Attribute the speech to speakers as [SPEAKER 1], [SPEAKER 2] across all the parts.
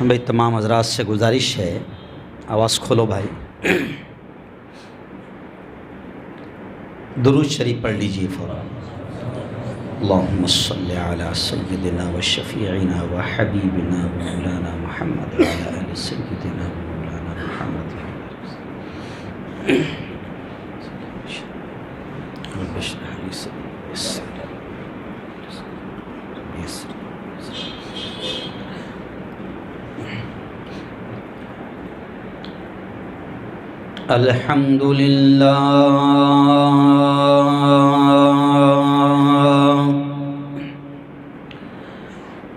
[SPEAKER 1] بھائی تمام حضرات سے گزارش ہے، آواز کھولو بھائی، درود شریف پڑھ لیجئے فوراً۔ اللہم صلی علی سیدنا و شفیعنا و حبیبنا و مولانا محمد و علی آل سیدنا و مولانا محمد رب اشرح لی صدری ویسر لی الحمدللہ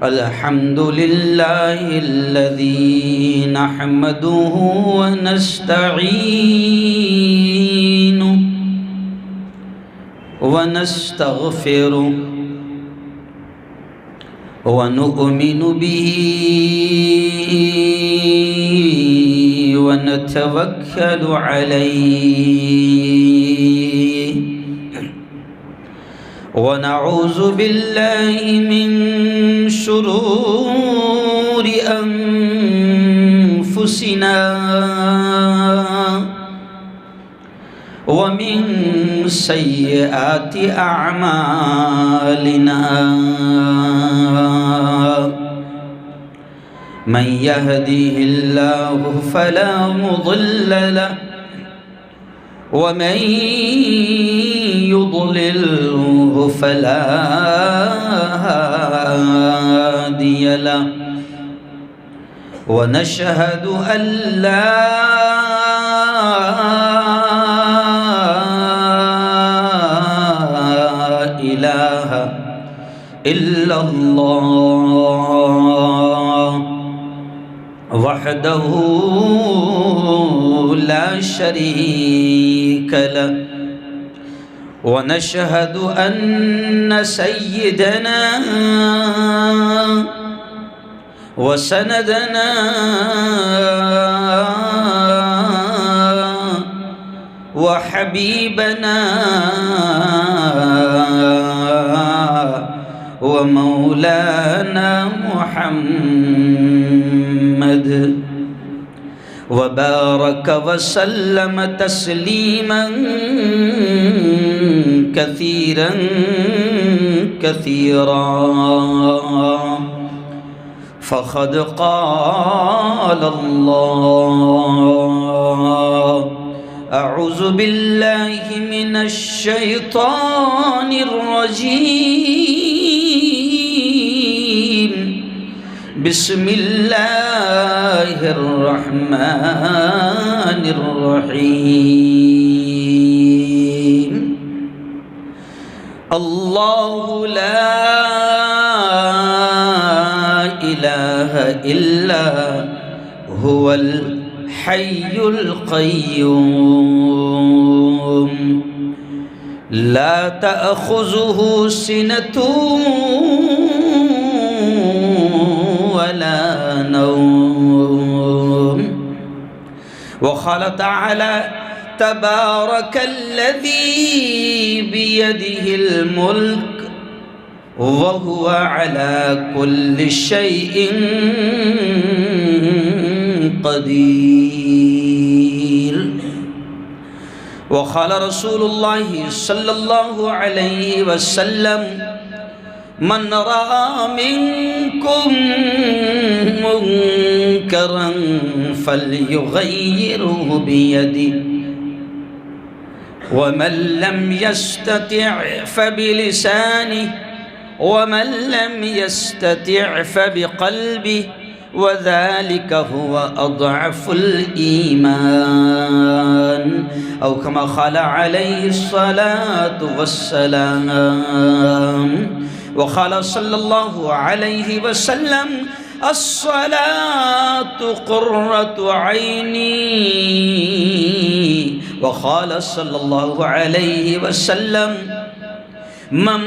[SPEAKER 1] الحمدللہ الذی نحمده ونستعینه ونستغفره ونؤمن به ونتوكل عليه ونعوذ بالله من شرور أنفسنا ومن سيئات أعمالنا من يهده الله فلا مضل له ومن يضلله فلا هادي له ونشهد أن لا إله إلا الله وحده لا شريك له ونشهد أن سيدنا وسندنا وحبيبنا ومولانا محمد وبارك وسلم تسليما كثيرا كثيرا فقد قال الله أعوذ بالله من الشيطان الرجيم بسم الله الرحمن الرحيم الله لا إله إلا هو الحي القيوم لا تأخذه سنة ولا نوم وقال تعالى تبارك الذي بيده الملك وهو على كل شيء قدير وقال رسول الله صلى الله عليه وسلم من رأى منكم منكرا فليغيره بيده ومن لم يستطع فبلسانه ومن لم يستطع فبقلبه وذلك هو أضعف الإيمان أو كما قال عليه الصلاة والسلام وقال صلى الله عليه وسلم الصلاة قرة عيني وقال صلى الله عليه وسلم من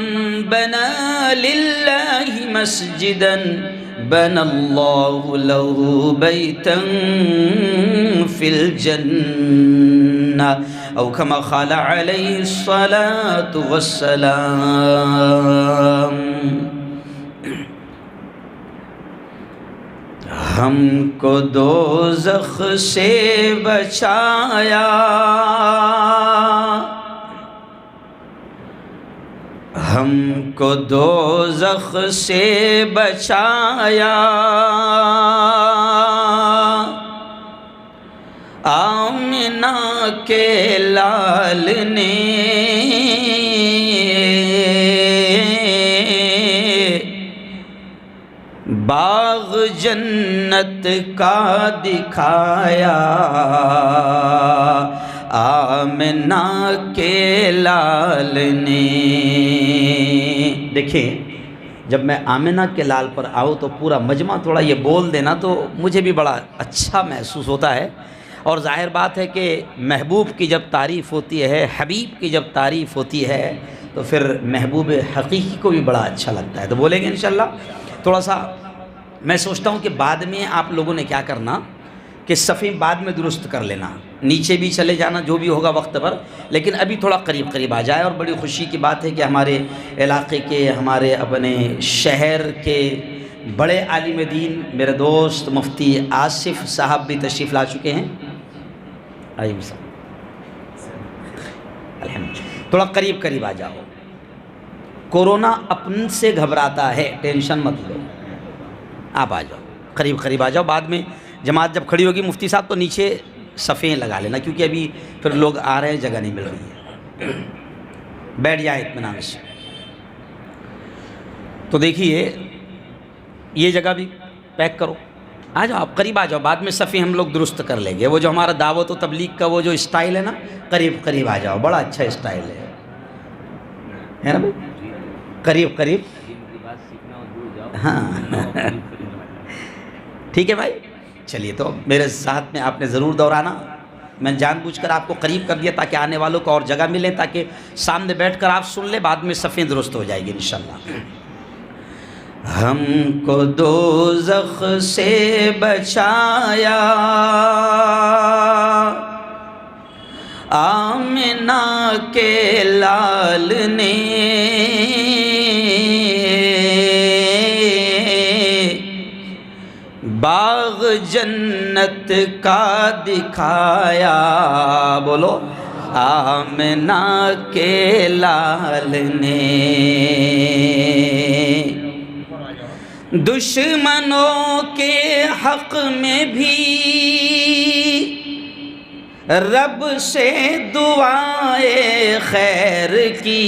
[SPEAKER 1] بنى لله مسجدا بنى الله له بيتا في الجنة أو كما قال عليه الصلاة والسلام ہم کو دوزخ سے بچایا، ہم کو دوزخ سے بچایا، آمنہ کے لال نے باغ جنت کا دکھایا، آمنہ کے لال نے۔ دیکھیں، جب میں آمنہ کے لال پر آؤں تو پورا مجمع تھوڑا یہ بول دینا تو مجھے بھی بڑا اچھا محسوس ہوتا ہے، اور ظاہر بات ہے کہ محبوب کی جب تعریف ہوتی ہے، حبیب کی جب تعریف ہوتی ہے تو پھر محبوب حقیقی کو بھی بڑا اچھا لگتا ہے۔ تو بولیں گے انشاءاللہ۔ تھوڑا سا میں سوچتا ہوں کہ بعد میں آپ لوگوں نے کیا کرنا کہ صفیں بعد میں درست کر لینا، نیچے بھی چلے جانا جو بھی ہوگا وقت پر، لیکن ابھی تھوڑا قریب قریب آ جائے۔ اور بڑی خوشی کی بات ہے کہ ہمارے علاقے کے، ہمارے اپنے شہر کے بڑے عالم دین میرے دوست مفتی آصف صاحب بھی تشریف لا چکے ہیں۔ آئیے الحمدللہ، تھوڑا قریب قریب آ جاؤ۔ کورونا اپن سے گھبراتا ہے، ٹینشن مت لو، آپ آ جاؤ، قریب قریب آ جاؤ۔ بعد میں جماعت جب کھڑی ہوگی مفتی صاحب تو نیچے صفیں لگا لینا، کیونکہ ابھی پھر لوگ آ رہے ہیں، جگہ نہیں مل رہی ہے۔ بیٹھ جائیں اطمینان سے۔ تو دیکھیے یہ جگہ بھی پیک کرو، آ جاؤ، آپ قریب آ جاؤ، بعد میں صفیں ہم لوگ درست کر لیں گے۔ وہ جو ہمارا دعوت و تبلیغ کا وہ جو اسٹائل ہے نا، قریب قریب آ جاؤ، بڑا اچھا اسٹائل ہے نا بھائی، قریب قریب۔ ہاں ٹھیک ہے بھائی، چلیے تو میرے ساتھ میں آپ نے ضرور دہرانا۔ میں جان بوجھ کر آپ کو قریب کر دیا تاکہ آنے والوں کو اور جگہ ملے، تاکہ سامنے بیٹھ کر آپ سن لیں، بعد میں صفیں درست ہو جائے گی انشاءاللہ۔ ہم کو دوزخ سے بچایا، آمنہ کے لال نے باغ جنت کا دکھایا، بولو آمنہ کے لال نے۔ دشمنوں کے حق میں بھی رب سے دعائے خیر کی،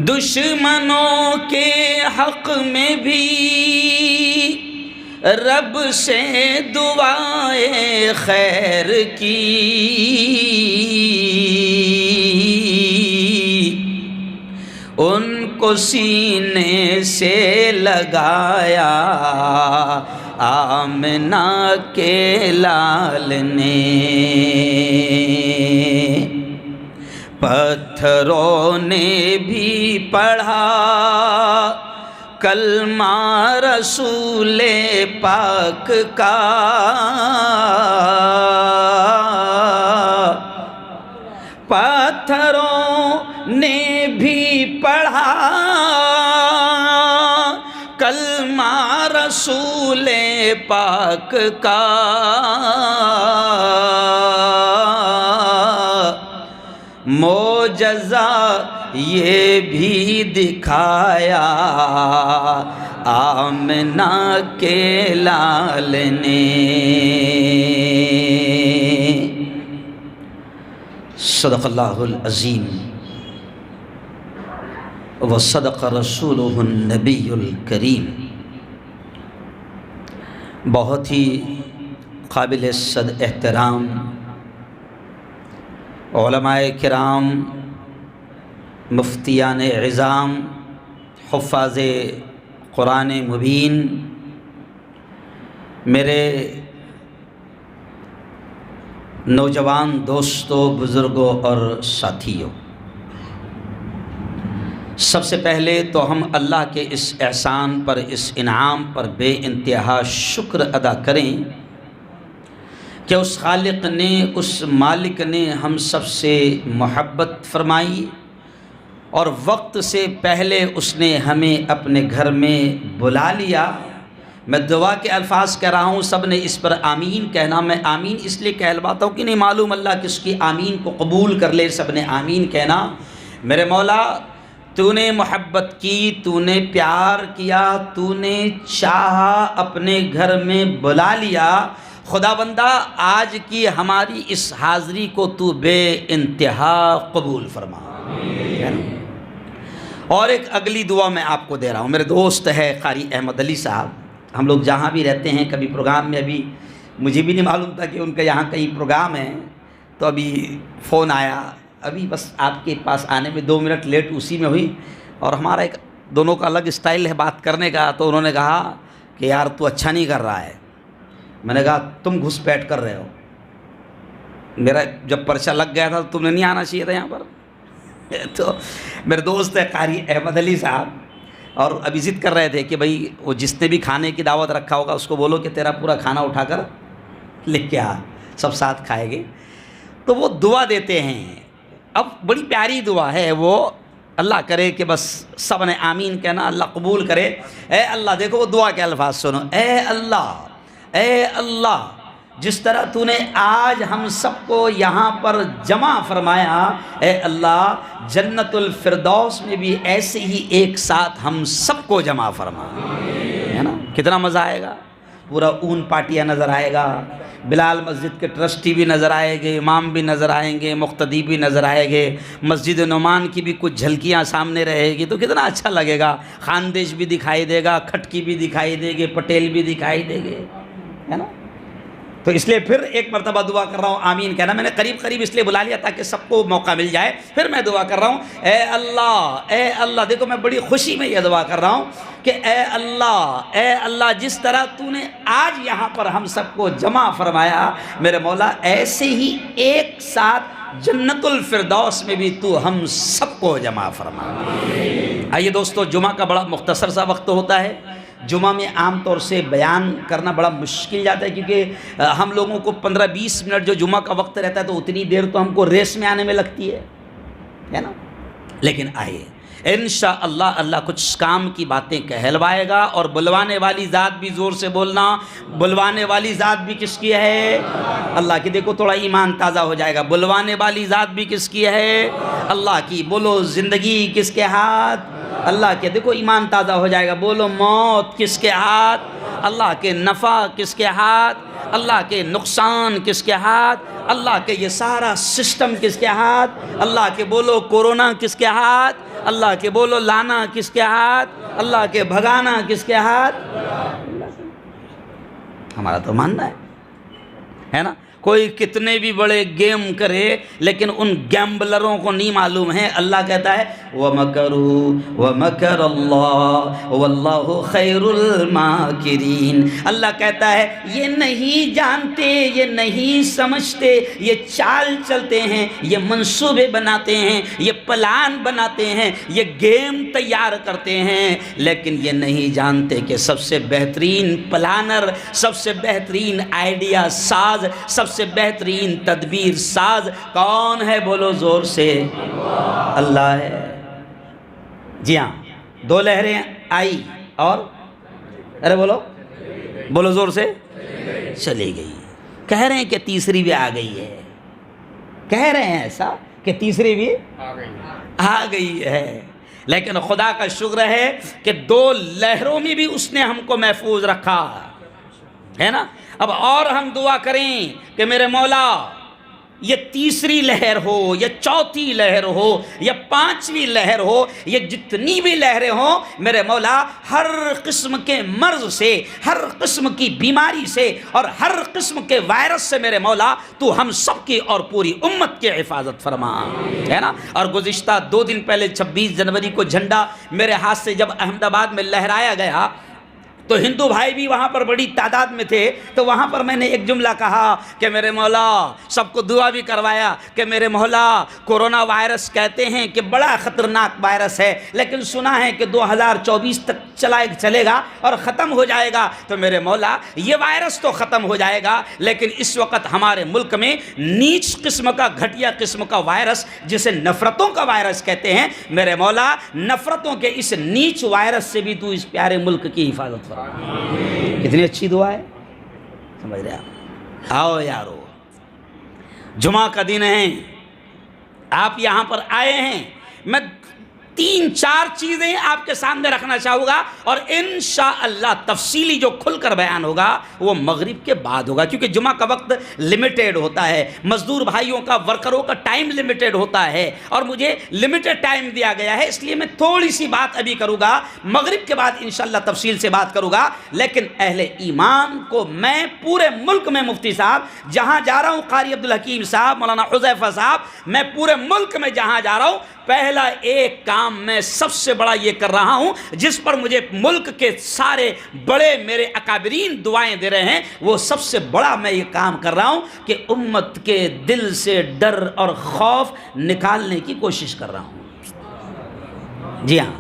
[SPEAKER 1] دشمنوں کے حق میں بھی رب سے دعائے خیر کی، ان کو سینے سے لگایا، آمنہ کے لال نے۔ پتھروں نے بھی پڑھا کلمہ رسول پاک کا، پتھروں نے بھی پڑھا کلمہ رسول پاک کا، معجزہ یہ بھی دکھایا، آمنہ کے لال نے۔ صدق اللہ العظیم وصدق رسولہ النبی الکریم۔ بہت ہی قابل صد احترام علماء کرام، مفتیان عظام، حفاظ قرآن مبین، میرے نوجوان دوستوں، بزرگوں اور ساتھیوں، سب سے پہلے تو ہم اللہ کے اس احسان پر، اس انعام پر بے انتہا شکر ادا کریں کہ اس خالق نے، اس مالک نے ہم سب سے محبت فرمائی اور وقت سے پہلے اس نے ہمیں اپنے گھر میں بلا لیا۔ میں دعا کے الفاظ کہہ رہا ہوں، سب نے اس پر آمین کہنا۔ میں آمین اس لیے کہلواتا ہوں کہ نہیں معلوم اللہ کس کی آمین کو قبول کر لے، سب نے آمین کہنا۔ میرے مولا تو نے محبت کی، تو نے پیار کیا، تو نے چاہا، اپنے گھر میں بلا لیا۔ خدا بندہ آج کی ہماری اس حاضری کو تو بے انتہا قبول فرما۔ اور ایک اگلی دعا میں آپ کو دے رہا ہوں، میرے دوست ہے قاری احمد علی صاحب، ہم لوگ جہاں بھی رہتے ہیں کبھی پروگرام میں، ابھی مجھے بھی نہیں معلوم تھا کہ ان کا یہاں کئی پروگرام ہے، تو ابھی فون آیا، ابھی بس آپ کے پاس آنے میں 2 منٹ لیٹ اسی میں ہوئی، اور ہمارا ایک دونوں کا الگ اسٹائل ہے بات کرنے کا، تو انہوں نے کہا کہ یار تو اچھا نہیں کر رہا ہے۔ میں نے کہا تم گھس بیٹھ کر رہے ہو، میرا جب پرچہ لگ گیا تھا تو تم نے نہیں آنا چاہیے تھا یہاں پر۔ تو میرے دوست ہے قاری احمد علی صاحب، اور ابھی ضد کر رہے تھے کہ بھائی وہ جس نے بھی کھانے کی دعوت رکھا ہوگا اس کو بولو کہ تیرا پورا کھانا اٹھا کر لے کے آ، سب ساتھ کھائے گے۔ تو وہ دعا دیتے ہیں، اب بڑی پیاری دعا ہے وہ، اللہ کرے کہ بس سب نے آمین کہنا، اللہ قبول کرے۔ اے اللہ، دیکھو وہ دعا کے الفاظ سنو، اے اللہ جس طرح تو نے آج ہم سب کو یہاں پر جمع فرمایا، اے اللہ جنت الفردوس میں بھی ایسے ہی ایک ساتھ ہم سب کو جمع فرما، ہے نا؟ کتنا مزہ آئے گا، پورا اون پاٹیا نظر آئے گا، بلال مسجد کے ٹرسٹی بھی نظر آئے گے، امام بھی نظر آئیں گے، مقتدی بھی نظر آئے گے، مسجد نعمان کی بھی کچھ جھلکیاں سامنے رہے گی، تو کتنا اچھا لگے گا، خاندیش بھی دکھائی دے گا، کھٹکی بھی دکھائی دے گے، پٹیل بھی دکھائی دے گے، ہے نا؟ تو اس لیے پھر ایک مرتبہ دعا کر رہا ہوں، آمین کہنا۔ میں نے قریب اس لیے بلا لیا تاکہ سب کو موقع مل جائے، پھر میں دعا کر رہا ہوں، اے اللہ، دیکھو میں بڑی خوشی میں یہ دعا کر رہا ہوں کہ اے اللہ جس طرح تو نے آج یہاں پر ہم سب کو جمع فرمایا، میرے مولا ایسے ہی ایک ساتھ جنت الفردوس میں بھی تو ہم سب کو جمع فرما۔ آئیے دوستو، جمعہ کا بڑا مختصر سا وقت ہوتا ہے، جمعہ میں عام طور سے بیان کرنا بڑا مشکل جاتا ہے، کیونکہ ہم لوگوں کو 15-20 منٹ جو جمعہ کا وقت رہتا ہے تو اتنی دیر تو ہم کو ریس میں آنے میں لگتی ہے نا؟ لیکن آئیے انشاءاللہ اللہ کچھ کام کی باتیں کہلوائے گا، اور بلوانے والی ذات بھی زور سے بولنا، بلوانے والی ذات بھی کس کی ہے؟ اللہ کی۔ دیکھو تھوڑا ایمان تازہ ہو جائے گا، بلوانے والی ذات بھی کس کی ہے؟ اللہ کی۔ بولو زندگی کس کے ہاتھ؟ اللہ کے۔ دیکھو ایمان تازہ ہو جائے گا، بولو موت کس کے ہاتھ؟ اللہ کے۔ نفع کس کے ہاتھ؟ اللہ کے۔ نقصان کس کے ہاتھ؟ اللہ کے۔ یہ سارا سسٹم کس کے ہاتھ؟ اللہ کے۔ بولو کورونا کس کے ہاتھ؟ اللہ کے۔ بولو لانا کس کے ہاتھ؟ اللہ کے۔ بھگانا کس کے ہاتھ؟ ہمارا تو ماننا ہے نا؟ کوئی کتنے بھی بڑے گیم کرے لیکن ان گیمبلروں کو نہیں معلوم ہے، اللہ کہتا ہے وَمَكَرُوا وَمَكَرَ اللَّهُ وَاللَّهُ خَيْرُ الْمَاكِرِينَ۔ اللہ کہتا ہے یہ نہیں جانتے، یہ نہیں سمجھتے، یہ چال چلتے ہیں، یہ منصوبے بناتے ہیں، یہ پلان بناتے ہیں، یہ گیم تیار کرتے ہیں، لیکن یہ نہیں جانتے کہ سب سے بہترین پلانر، سب سے بہترین آئیڈیا ساز، سب سے بہترین تدبیر ساز کون ہے؟ بولو زور سے، اللہ ہے۔ جی ہاں، 2 لہریں آئی اور ارے بولو زور سے، چلی گئی۔ کہہ رہے ہیں کہ تیسری بھی آ گئی ہے، کہہ رہے ہیں ایسا کہ تیسری بھی آ گئی ہے، لیکن خدا کا شکر ہے کہ 2 لہروں میں بھی اس نے ہم کو محفوظ رکھا ہے نا۔ اب اور ہم دعا کریں کہ میرے مولا یہ تیسری لہر ہو یا چوتھی لہر ہو یا 5ویں لہر ہو، یہ جتنی بھی لہریں ہوں، میرے مولا ہر قسم کے مرض سے، ہر قسم کی بیماری سے اور ہر قسم کے وائرس سے میرے مولا تو ہم سب کی اور پوری امت کی حفاظت فرما، ہے نا۔ اور گزشتہ 2 دن پہلے 26 جنوری کو جھنڈا میرے ہاتھ سے جب احمد آباد میں لہرایا گیا تو ہندو بھائی بھی وہاں پر بڑی تعداد میں تھے، تو وہاں پر میں نے ایک جملہ کہا کہ میرے مولا، سب کو دعا بھی کروایا کہ میرے مولا کورونا وائرس کہتے ہیں کہ بڑا خطرناک وائرس ہے، لیکن سنا ہے کہ 2024 تک چلے گا اور ختم ہو جائے گا تو میرے مولا یہ وائرس تو ختم ہو جائے گا، لیکن اس وقت ہمارے ملک میں نیچ قسم کا، گھٹیا قسم کا وائرس جسے نفرتوں کا وائرس کہتے ہیں، میرے مولا نفرتوں کے اس نیچ وائرس سے بھی تو اس پیارے ملک کی حفاظت فرما۔ کتنی اچھی دعا ہے، سمجھ رہے آپ؟ آؤ یارو، جمعہ کا دن ہے، آپ یہاں پر آئے ہیں، میں 3-4 چیزیں آپ کے سامنے رکھنا چاہوں گا اور انشاءاللہ تفصیلی جو کھل کر بیان ہوگا وہ مغرب کے بعد ہوگا، کیونکہ جمعہ کا وقت لمیٹیڈ ہوتا ہے، مزدور بھائیوں کا، ورکروں کا ٹائم لمیٹیڈ ہوتا ہے اور مجھے لمیٹیڈ ٹائم دیا گیا ہے، اس لیے میں تھوڑی سی بات ابھی کروں گا، مغرب کے بعد انشاءاللہ تفصیل سے بات کروں گا۔ لیکن اہل ایمان کو میں پورے ملک میں، مفتی صاحب جہاں جا رہا ہوں، قاری عبدالحکیم صاحب، مولانا حذیفہ صاحب، میں پورے ملک میں جہاں جا رہا ہوں، پہلا ایک کام میں سب سے بڑا یہ کر رہا ہوں جس پر مجھے ملک کے سارے بڑے میرے اکابرین دعائیں دے رہے ہیں، وہ سب سے بڑا میں یہ کام کر رہا ہوں کہ امت کے دل سے ڈر اور خوف نکالنے کی کوشش کر رہا ہوں۔ جی ہاں،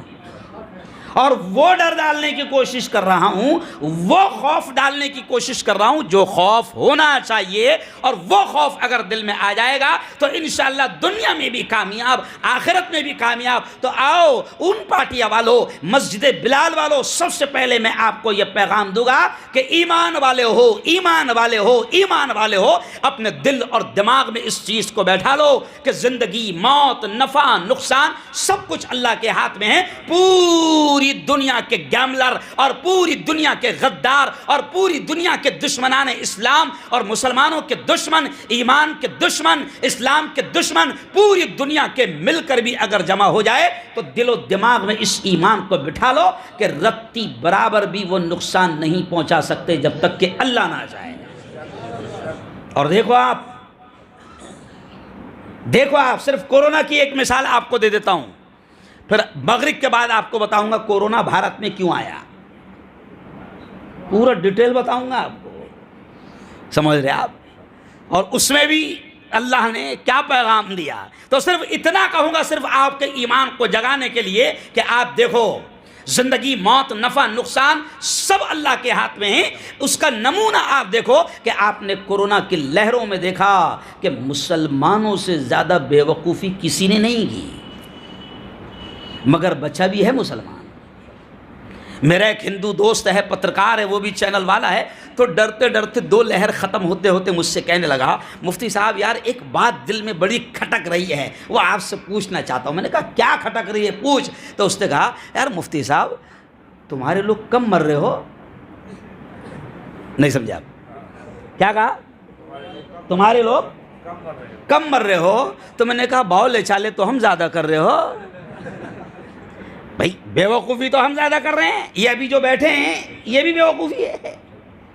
[SPEAKER 1] اور وہ ڈر ڈالنے کی کوشش کر رہا ہوں، وہ خوف ڈالنے کی کوشش کر رہا ہوں جو خوف ہونا چاہیے، اور وہ خوف اگر دل میں آ جائے گا تو انشاءاللہ دنیا میں بھی کامیاب، آخرت میں بھی کامیاب۔ تو آؤ ان پارٹیاں والوں، مسجد بلال والوں، سب سے پہلے میں آپ کو یہ پیغام دوں گا کہ ایمان والے ہو، ایمان والے ہو، ایمان والے ہو، اپنے دل اور دماغ میں اس چیز کو بیٹھا لو کہ زندگی، موت، نفع، نقصان سب کچھ اللہ کے ہاتھ میں ہے۔ پوری دنیا کے گیملر اور پوری دنیا کے غدار اور پوری دنیا کے دشمنان اسلام اور مسلمانوں کے دشمن، ایمان کے دشمن، اسلام کے دشمن، پوری دنیا کے مل کر بھی اگر جمع ہو جائے تو دل و دماغ میں اس ایمان کو بٹھا لو کہ رتی برابر بھی وہ نقصان نہیں پہنچا سکتے جب تک کہ اللہ نہ چاہے۔ اور دیکھو آپ صرف کورونا کی ایک مثال آپ کو دے دیتا ہوں، پھر مغرب کے بعد آپ کو بتاؤں گا کورونا بھارت میں کیوں آیا، پورا ڈیٹیل بتاؤں گا آپ کو، سمجھ رہے آپ؟ اور اس میں بھی اللہ نے کیا پیغام دیا، تو صرف اتنا کہوں گا، صرف آپ کے ایمان کو جگانے کے لیے کہ آپ دیکھو زندگی، موت، نفع، نقصان سب اللہ کے ہاتھ میں ہیں۔ اس کا نمونہ آپ دیکھو کہ آپ نے کورونا کی لہروں میں دیکھا کہ مسلمانوں سے زیادہ بے وقوفی کسی نے نہیں کی، مگر بچہ بھی ہے مسلمان۔ میرا ایک ہندو دوست ہے، پترکار ہے، وہ بھی چینل والا ہے، تو ڈرتے ڈرتے 2 لہر ختم ہوتے ہوتے مجھ سے کہنے لگا، مفتی صاحب یار ایک بات دل میں بڑی کھٹک رہی ہے، وہ آپ سے پوچھنا چاہتا ہوں۔ میں نے کہا کیا کھٹک رہی ہے، پوچھ۔ تو اس نے کہا یار مفتی صاحب تمہارے لوگ کم مر رہے ہو، نہیں سمجھے آپ کیا کہا؟ تمہارے لوگ کم مر رہے ہو۔ تو میں نے کہا باولے چالے تو ہم زیادہ کر رہے ہو بھائی، بے وقوفی تو ہم زیادہ کر رہے ہیں، یہ ابھی جو بیٹھے ہیں یہ بھی بے وقوفی ہے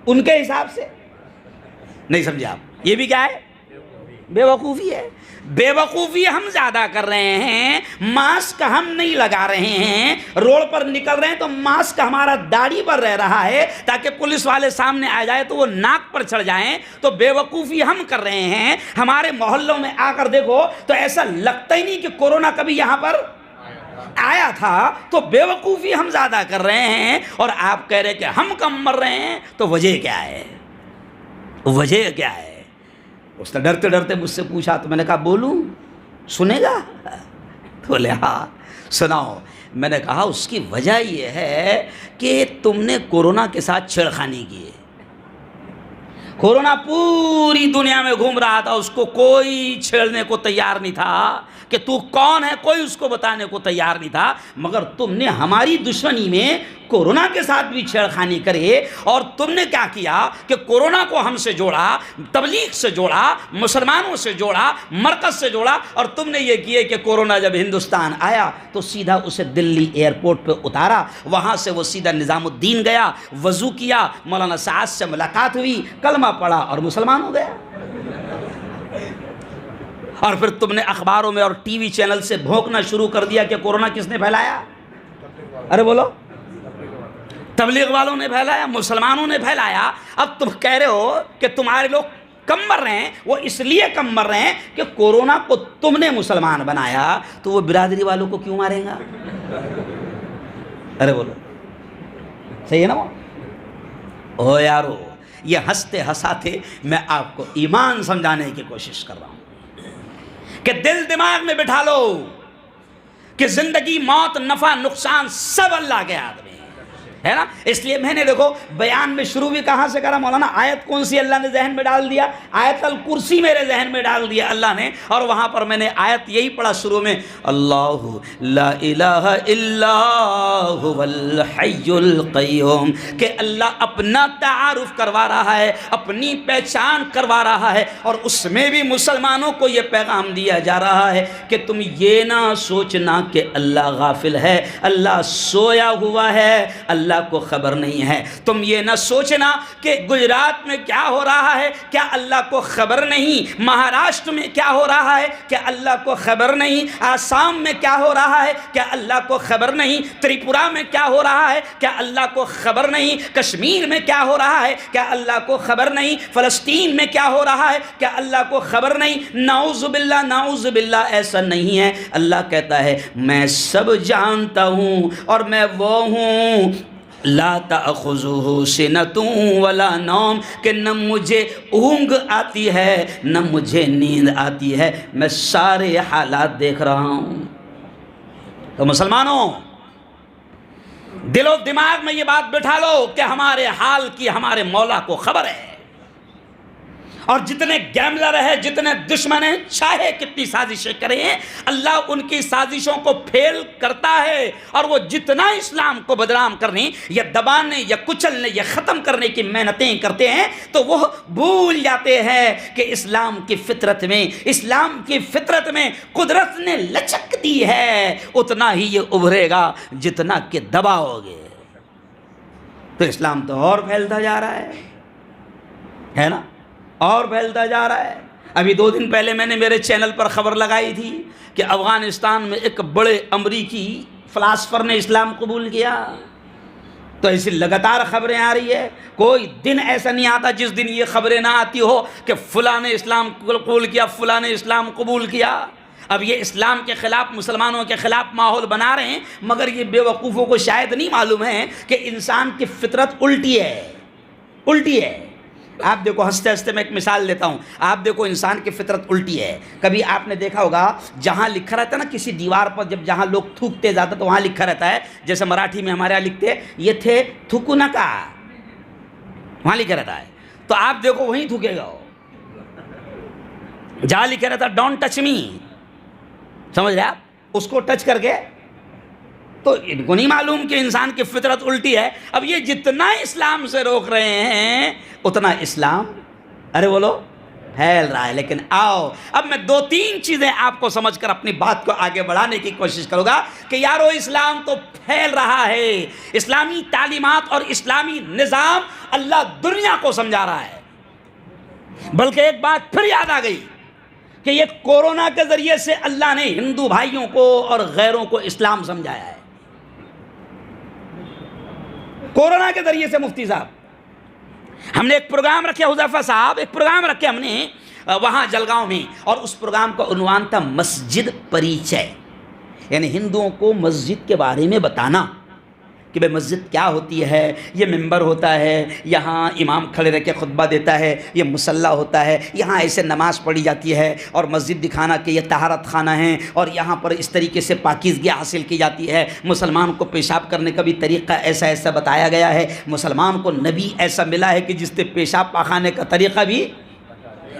[SPEAKER 1] ان کے حساب سے، نہیں سمجھے آپ؟ یہ بھی کیا ہے؟ بے وقوفی ہے۔ بے وقوفی ہم زیادہ کر رہے ہیں، ماسک ہم نہیں لگا رہے ہیں، روڈ پر نکل رہے ہیں تو ماسک ہمارا داڑھی پر رہ رہا ہے تاکہ پولیس والے سامنے آ جائے تو وہ ناک پر چڑھ جائیں، تو بے وقوفی ہم کر رہے ہیں۔ ہمارے محلوں میں آ کر دیکھو تو ایسا لگتا ہی نہیں کہ کورونا کبھی یہاں پر آیا تھا، تو بے وقوفی ہم زیادہ کر رہے ہیں اور آپ کہہ رہے کہ ہم کم مر رہے ہیں، تو وجہ کیا ہے؟ وجہ کیا ہے؟ اس نے ڈرتے ڈرتے مجھ سے پوچھا، تو میں نے کہا بولوں، سنے گا؟ تو بولے ہاں سناؤ۔ میں نے کہا اس کی وجہ یہ ہے کہ تم نے کورونا کے ساتھ چھیڑخانی کی ہے۔ کورونا پوری دنیا میں گھوم رہا تھا، اس کو کوئی چھیڑنے کو تیار نہیں تھا کہ تو کون ہے، کوئی اس کو بتانے کو تیار نہیں تھا، مگر تم نے ہماری دشمنی میں کورونا کے ساتھ بھی چھیڑخانی کرے، اور تم نے کیا کیا کہ کورونا کو ہم سے جوڑا، تبلیغ سے جوڑا، مسلمانوں سے جوڑا، مرکز سے جوڑا، اور تم نے یہ کیے کہ کورونا جب ہندوستان آیا تو سیدھا اسے دلی ایئرپورٹ پہ اتارا، وہاں سے وہ سیدھا نظام الدین گیا، وضو کیا، مولانا سعد سے ملاقات ہوئی، کلمہ پڑھا اور مسلمان ہو گیا۔ اور پھر تم نے اخباروں میں اور ٹی وی چینل سے بھونکنا شروع کر دیا کہ کورونا کس نے پھیلایا؟ ارے بولو، تبلیغ والوں نے پھیلایا، مسلمانوں نے پھیلایا۔ اب تم کہہ رہے ہو کہ تمہارے لوگ کم مر رہے ہیں، وہ اس لیے کم مر رہے ہیں کہ کورونا کو تم نے مسلمان بنایا، تو وہ برادری والوں کو کیوں مارے گا؟ ارے بولو، صحیح ہے نا وہ؟ او یارو، یہ ہنستے ہنساتے میں آپ کو ایمان سمجھانے کی کوشش کر رہا ہوں کہ دل دماغ میں بٹھا لو کہ زندگی، موت، نفع، نقصان سب اللہ کے ہاتھ میں ہے نا. اس لیے میں نے دیکھو بیان میں شروع بھی کہاں سے کرا مولانا؟ آیت کون سی اللہ نے ذہن میں ڈال دیا؟ آیت الکرسی میرے ذہن میں ڈال دیا اللہ نے، اور وہاں پر میں نے آیت یہی پڑھا شروع میں، اللہ لا الہ الا هو الحی القیوم، کہ اللہ اپنا تعارف کروا رہا ہے، اپنی پہچان کروا رہا ہے، اور اس میں بھی مسلمانوں کو یہ پیغام دیا جا رہا ہے کہ تم یہ نہ سوچنا کہ اللہ غافل ہے، اللہ سویا ہوا ہے، اللہ کو خبر نہیں ہے. تم یہ نہ سوچنا کہ گجرات میں کیا ہو رہا ہے کیا اللہ کو خبر نہیں، مہاراشٹر میں کیا ہو رہا ہے کیا اللہ کو خبر نہیں، آسام میں کیا ہو رہا ہے کیا اللہ کو خبر نہیں، تریپورہ میں کیا ہو رہا ہے کیا اللہ کو خبر نہیں، کشمیر میں کیا ہو رہا ہے کیا اللہ کو خبر نہیں، فلسطین میں کیا ہو رہا ہے کیا اللہ کو خبر نہیں. نعوذ باللہ، نعوذ باللہ، ایسا نہیں ہے. اللہ کہتا ہے میں سب جانتا ہوں اور میں وہ ہوں، لا تأخذہ سنۃ ولا نوم، کہ نہ مجھے اونگ آتی ہے نہ مجھے نیند آتی ہے، میں سارے حالات دیکھ رہا ہوں. تو مسلمانوں، دل و دماغ میں یہ بات بٹھا لو کہ ہمارے حال کی ہمارے مولا کو خبر ہے، اور جتنے گیملر ہیں، جتنے دشمن ہیں، چاہے کتنی سازشیں کریں، اللہ ان کی سازشوں کو پھیل کرتا ہے، اور وہ جتنا اسلام کو بدنام کرنے یا دبانے یا کچلنے یا ختم کرنے کی محنتیں کرتے ہیں، تو وہ بھول جاتے ہیں کہ اسلام کی فطرت میں قدرت نے لچک دی ہے، اتنا ہی یہ ابھرے گا جتنا کہ دباؤ گے. تو اسلام تو اور پھیلتا جا رہا ہے نا، اور پھیلتا جا رہا ہے. ابھی 2 دن پہلے میں نے میرے چینل پر خبر لگائی تھی کہ افغانستان میں ایک بڑے امریکی فلاسفر نے اسلام قبول کیا. تو ایسی لگاتار خبریں آ رہی ہے، کوئی دن ایسا نہیں آتا جس دن یہ خبریں نہ آتی ہو کہ فلاں نے اسلام قبول کیا، فلاں نے اسلام قبول کیا. اب یہ اسلام کے خلاف، مسلمانوں کے خلاف ماحول بنا رہے ہیں، مگر یہ بے وقوفوں کو شاید نہیں معلوم ہے کہ انسان کی فطرت الٹی ہے. آپ دیکھو، ہنستے ہنستے میں ایک مثال لیتا ہوں. آپ دیکھو انسان کی فطرت الٹی ہے. کبھی آپ نے دیکھا ہوگا جہاں لکھا رہتا ہے نا کسی دیوار پر، جہاں لوگ تھوکتے جاتا تو وہاں لکھا رہتا ہے، جیسے مراٹھی میں ہمارے یہاں لکھتے یہ تھے تھوکو نکا، وہاں لکھا رہتا ہے. تو آپ دیکھو وہیں تھوکے گا. جہاں لکھا رہتا ڈونٹ ٹچ می، سمجھ رہے آپ، اس کو ٹچ کر کے. تو ان کو نہیں معلوم کہ انسان کی فطرت الٹی ہے. اب یہ جتنا اسلام سے روک رہے ہیں اتنا اسلام، ارے بولو، پھیل رہا ہے. لیکن آؤ اب میں 2-3 چیزیں آپ کو سمجھ کر اپنی بات کو آگے بڑھانے کی کوشش کروں گا کہ یارو اسلام تو پھیل رہا ہے. اسلامی تعلیمات اور اسلامی نظام اللہ دنیا کو سمجھا رہا ہے. بلکہ ایک بات پھر یاد آ گئی کہ یہ کورونا کے ذریعے سے اللہ نے ہندو بھائیوں کو اور غیروں کو اسلام سمجھایا ہے. کورونا کے ذریعے سے مفتی صاحب، ہم نے ایک پروگرام رکھا، حذیفہ صاحب ایک پروگرام رکھے ہم نے وہاں جلگاؤں میں، اور اس پروگرام کا عنوان تھا مسجد پریچے، یعنی ہندوؤں کو مسجد کے بارے میں بتانا کہ بھئی مسجد کیا ہوتی ہے. یہ ممبر ہوتا ہے، یہاں امام کھڑے رہ کے خطبہ دیتا ہے، یہ مصلی ہوتا ہے، یہاں ایسے نماز پڑھی جاتی ہے، اور مسجد دکھانا کہ یہ طہارت خانہ ہے، اور یہاں پر اس طریقے سے پاکیزگی حاصل کی جاتی ہے. مسلمان کو پیشاب کرنے کا بھی طریقہ ایسا بتایا گیا ہے. مسلمان کو نبی ایسا ملا ہے کہ جس نے پیشاب پاخانے کا طریقہ بھی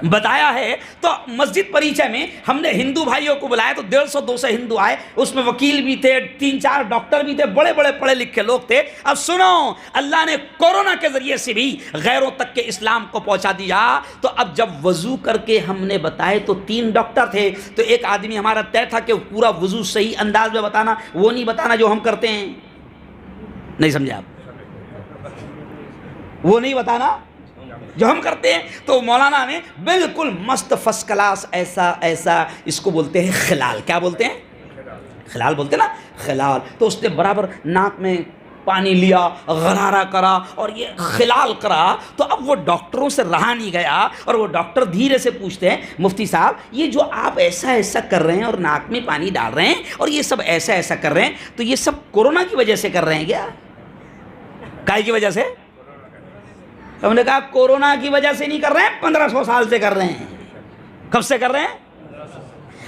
[SPEAKER 1] بتایا ہے. تو مسجد پریچے میں ہم نے ہندو بھائیوں کو بلایا، تو 150-200 ہندو آئے. اس میں وکیل بھی تھے، 3-4 ڈاکٹر بھی تھے، بڑے بڑے پڑھے لکھے لوگ تھے. اب سنو، اللہ نے کورونا کے ذریعے سے بھی غیروں تک کے اسلام کو پہنچا دیا. تو اب جب وضو کر کے ہم نے بتائے تو 3 ڈاکٹر تھے. تو ایک آدمی ہمارا طے تھا کہ پورا وضو صحیح انداز میں بتانا، وہ نہیں بتانا جو ہم کرتے ہیں. نہیں سمجھے آپ؟ وہ نہیں بتانا جو ہم کرتے ہیں. تو مولانا نے بالکل مست فرسٹ کلاس ایسا اس کو بولتے ہیں خلال. کیا بولتے ہیں؟ خلال بولتے ہیں نا، خلال. تو اس نے برابر ناک میں پانی لیا، غرارہ کرا اور یہ خلال کرا. تو اب وہ ڈاکٹروں سے رہا نہیں گیا، اور وہ ڈاکٹر دھیرے سے پوچھتے ہیں مفتی صاحب یہ جو آپ ایسا کر رہے ہیں اور ناک میں پانی ڈال رہے ہیں اور یہ سب ایسا کر رہے ہیں، تو یہ سب کورونا کی وجہ سے کر رہے ہیں کیا؟ کائی کی وجہ سے؟ تو ہم نے کہا کورونا کی وجہ سے نہیں کر رہے ہیں، 1500 سال سے کر رہے ہیں۔ کب سے کر رہے ہیں؟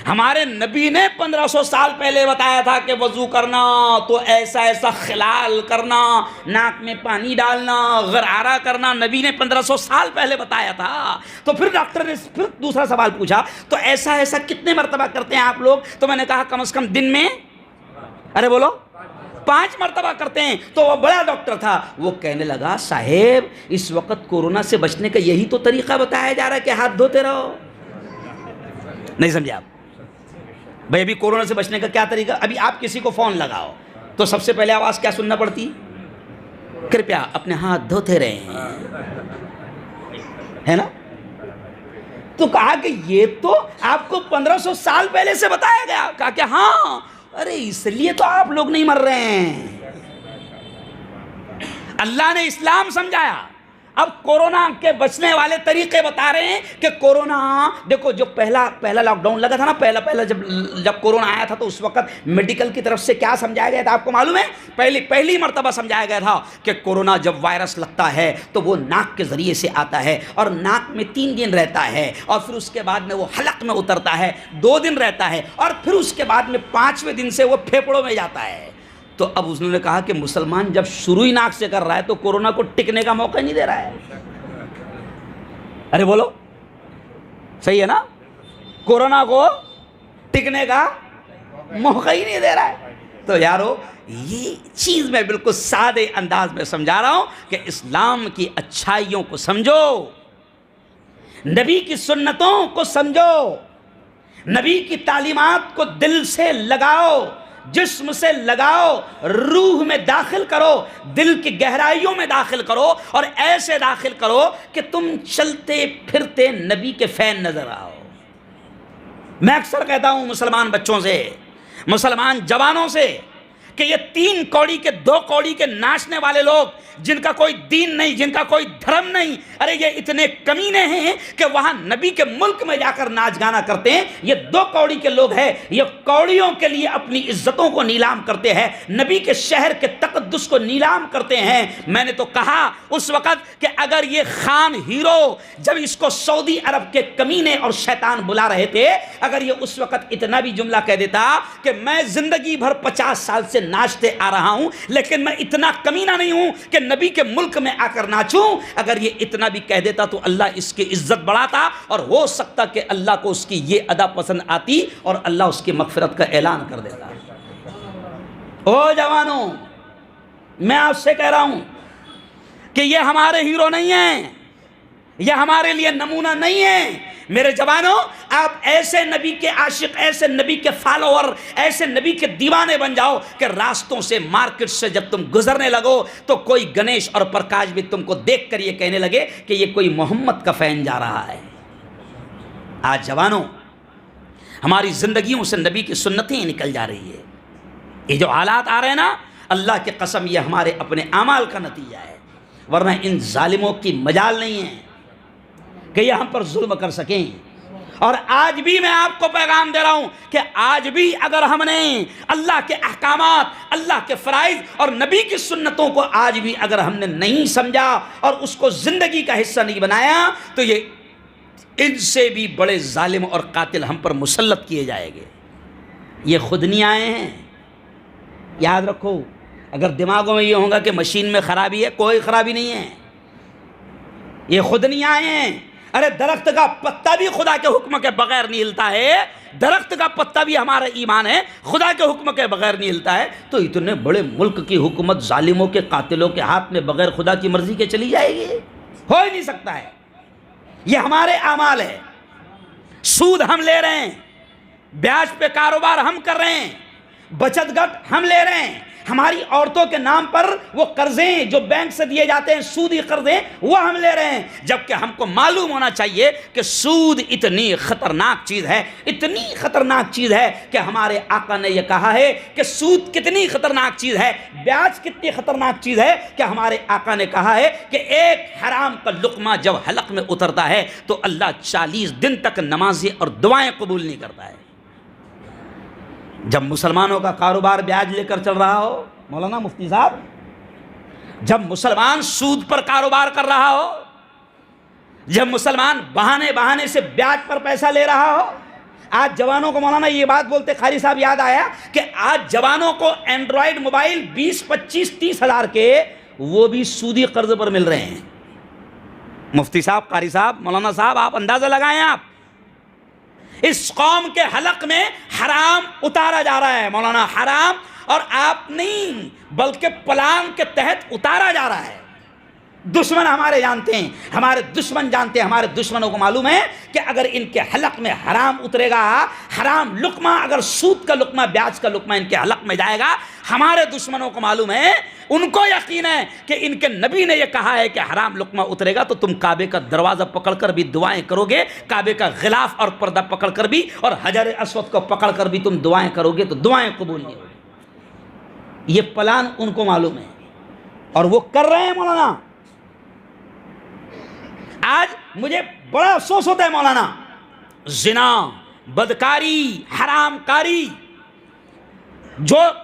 [SPEAKER 1] ہمارے نبی نے 1500 سال پہلے بتایا تھا کہ وضو کرنا تو ایسا ایسا خلال کرنا، ناک میں پانی ڈالنا، غرارہ کرنا، نبی نے 1500 سال پہلے بتایا تھا۔ تو پھر ڈاکٹر نے پھر دوسرا سوال پوچھا، تو ایسا ایسا کتنے مرتبہ کرتے ہیں آپ لوگ؟ تو میں نے کہا کم از کم دن میں، ارے بولو، 5 مرتبہ کرتے ہیں۔ تو وہ بڑا ڈاکٹر تھا، وہ کہنے لگا صاحب اس وقت کورونا سے بچنے کا یہی تو طریقہ بتایا جا رہا ہے کہ ہاتھ دھوتے رہو۔ نہیں سمجھے آپ؟ بھائی ابھی کورونا سے بچنے کا کیا طریقہ؟ ابھی آپ کسی کو فون لگاؤ تو سب سے پہلے آواز کیا سننا پڑتی؟ کرپیا اپنے ہاتھ دھوتے رہیں، ہے نا؟ تو کہا کہ یہ تو آپ کو 1500 سال پہلے سے بتایا گیا۔ کہا کہ ہاں، ارے اس لیے تو آپ لوگ نہیں مر رہے ہیں، اللہ نے اسلام سمجھایا۔ اب کورونا کے بچنے والے طریقے بتا رہے ہیں کہ کورونا، دیکھو جو پہلا لاک ڈاؤن لگا تھا نا، پہلا جب کورونا آیا تھا تو اس وقت میڈیکل کی طرف سے کیا سمجھایا گیا تھا آپ کو معلوم ہے؟ پہلی مرتبہ سمجھایا گیا تھا کہ کورونا جب وائرس لگتا ہے تو وہ ناک کے ذریعے سے آتا ہے اور ناک میں 3 دن رہتا ہے، اور پھر اس کے بعد میں وہ حلق میں اترتا ہے 2 دن رہتا ہے، اور پھر اس کے بعد میں 5ویں دن سے وہ پھیپھڑوں میں جاتا ہے۔ تو اب اس نے کہا کہ مسلمان جب شروع ہی ناک سے کر رہا ہے تو کورونا کو ٹکنے کا موقع نہیں دے رہا ہے۔ ارے بولو، صحیح ہے نا؟ کورونا کو ٹکنے کا موقع ہی نہیں دے رہا ہے۔ تو یارو یہ چیز میں بالکل سادے انداز میں سمجھا رہا ہوں کہ اسلام کی اچھائیوں کو سمجھو، نبی کی سنتوں کو سمجھو، نبی کی تعلیمات کو دل سے لگاؤ، جسم سے لگاؤ، روح میں داخل کرو، دل کی گہرائیوں میں داخل کرو، اور ایسے داخل کرو کہ تم چلتے پھرتے نبی کے فین نظر آؤ۔ میں اکثر کہتا ہوں مسلمان بچوں سے، مسلمان جوانوں سے، کہ یہ 3 کوڑی کے 2 کوڑی کے ناچنے والے لوگ جن کا کوئی دین نہیں، جن کا کوئی دھرم نہیں، ارے یہ اتنے کمینے ہیں کہ وہاں نبی کے ملک میں جا کر ناچ گانا کرتے ہیں۔ یہ 2 کوڑی کے لوگ ہیں، یہ کوڑیوں کے لیے اپنی عزتوں کو نیلام کرتے ہیں، نبی کے شہر کے تقدس کو نیلام کرتے ہیں۔ میں نے تو کہا اس وقت کہ اگر یہ خان ہیرو جب اس کو سعودی عرب کے کمینے اور شیطان بلا رہے تھے، اگر یہ اس وقت اتنا بھی جملہ کہہ دیتا کہ میں زندگی بھر 50 سال سے ناچتے آ رہا ہوں لیکن میں اتنا کمینہ نہیں ہوں کہ نبی کے ملک میں آ کر ناچوں، اگر یہ اتنا بھی کہہ دیتا تو اللہ اس کی عزت بڑھاتا، اور ہو سکتا کہ اللہ کو اس کی یہ ادا پسند آتی اور اللہ اس کی مغفرت کا اعلان کر دیتا۔ او جوانوں، میں آپ سے کہہ رہا ہوں کہ یہ ہمارے ہیرو نہیں ہیں، یہ ہمارے لیے نمونہ نہیں ہے۔ میرے جوانوں، آپ ایسے نبی کے عاشق، ایسے نبی کے فالوور، ایسے نبی کے دیوانے بن جاؤ کہ راستوں سے، مارکیٹ سے جب تم گزرنے لگو تو کوئی گنیش اور پرکاش بھی تم کو دیکھ کر یہ کہنے لگے کہ یہ کوئی محمد کا فین جا رہا ہے۔ آج جوانوں، ہماری زندگیوں سے نبی کی سنتیں نکل جا رہی ہے۔ یہ جو حالات آ رہے ہیں نا، اللہ کی قسم یہ ہمارے اپنے اعمال کا نتیجہ ہے، ورنہ ان ظالموں کی مجال نہیں ہے کہ یہ ہم پر ظلم کر سکیں۔ اور آج بھی میں آپ کو پیغام دے رہا ہوں کہ آج بھی اگر ہم نے اللہ کے احکامات، اللہ کے فرائض اور نبی کی سنتوں کو آج بھی اگر ہم نے نہیں سمجھا اور اس کو زندگی کا حصہ نہیں بنایا تو یہ ان سے بھی بڑے ظالم اور قاتل ہم پر مسلط کیے جائیں گے۔ یہ خود نہیں آئے ہیں، یاد رکھو۔ اگر دماغوں میں یہ ہوگا کہ مشین میں خرابی ہے، کوئی خرابی نہیں ہے، یہ خود نہیں آئے ہیں۔ ارے درخت کا پتا بھی خدا کے حکم کے بغیر نہیں ہلتا ہے، درخت کا پتا بھی ہمارا ایمان ہے، خدا کے حکم کے بغیر نہیں ہلتا ہے، تو اتنے بڑے ملک کی حکومت ظالموں کے، قاتلوں کے ہاتھ میں بغیر خدا کی مرضی کے چلی جائے گی؟ ہو ہی نہیں سکتا ہے۔ یہ ہمارے اعمال ہے، سود ہم لے رہے ہیں، بیاج پہ کاروبار ہم کر رہے ہیں، بچت گٹ ہم لے رہے ہیں، ہماری عورتوں کے نام پر وہ قرضے جو بینک سے دیے جاتے ہیں، سودی قرضے، وہ ہم لے رہے ہیں، جبکہ ہم کو معلوم ہونا چاہیے کہ سود اتنی خطرناک چیز ہے، اتنی خطرناک چیز ہے کہ ہمارے آقا نے یہ کہا ہے کہ سود کتنی خطرناک چیز ہے، بیاج کتنی خطرناک چیز ہے کہ ہمارے آقا نے کہا ہے کہ ایک حرام کا لقمہ جب حلق میں اترتا ہے تو اللہ 40 دن تک نمازیں اور دعائیں قبول نہیں کرتا ہے۔ جب مسلمانوں کا کاروبار بیاج لے کر چل رہا ہو، مولانا مفتی صاحب، جب مسلمان سود پر کاروبار کر رہا ہو، جب مسلمان بہانے سے بیاج پر پیسہ لے رہا ہو. آج جوانوں کو مولانا یہ بات بولتے قاری صاحب یاد آیا کہ آج جوانوں کو اینڈرائیڈ موبائل 20 25 30 ہزار کے وہ بھی سودی قرض پر مل رہے ہیں. مفتی صاحب، قاری صاحب، مولانا صاحب، آپ اندازہ لگائیں. آپ اس قوم کے حلق میں حرام اتارا جا رہا ہے مولانا، حرام، اور آپ نہیں بلکہ پلان کے تحت اتارا جا رہا ہے. دشمن ہمارے جانتے ہیں، ہمارے دشمن جانتے ہیں، ہمارے دشمنوں کو معلوم ہے کہ اگر ان کے حلق میں حرام اترے گا، حرام لقمہ، اگر سود کا لقمہ، بیاج کا لقمہ ان کے حلق میں جائے گا، ہمارے دشمنوں کو معلوم ہے، ان کو یقین ہے کہ ان کے نبی نے یہ کہا ہے کہ حرام لقمہ اترے گا تو تم کعبے کا دروازہ پکڑ کر بھی دعائیں کرو گے، کعبے کا غلاف اور پردہ پکڑ کر بھی، اور حجر اسود کو پکڑ کر بھی تم دعائیں کرو گے تو دعائیں قبول نہیں ہوگی. یہ پلان ان کو معلوم ہے اور وہ کر رہے ہیں مولانا. آج مجھے بڑا افسوس ہوتا ہے مولانا، زنا، بدکاری، حرام کاری،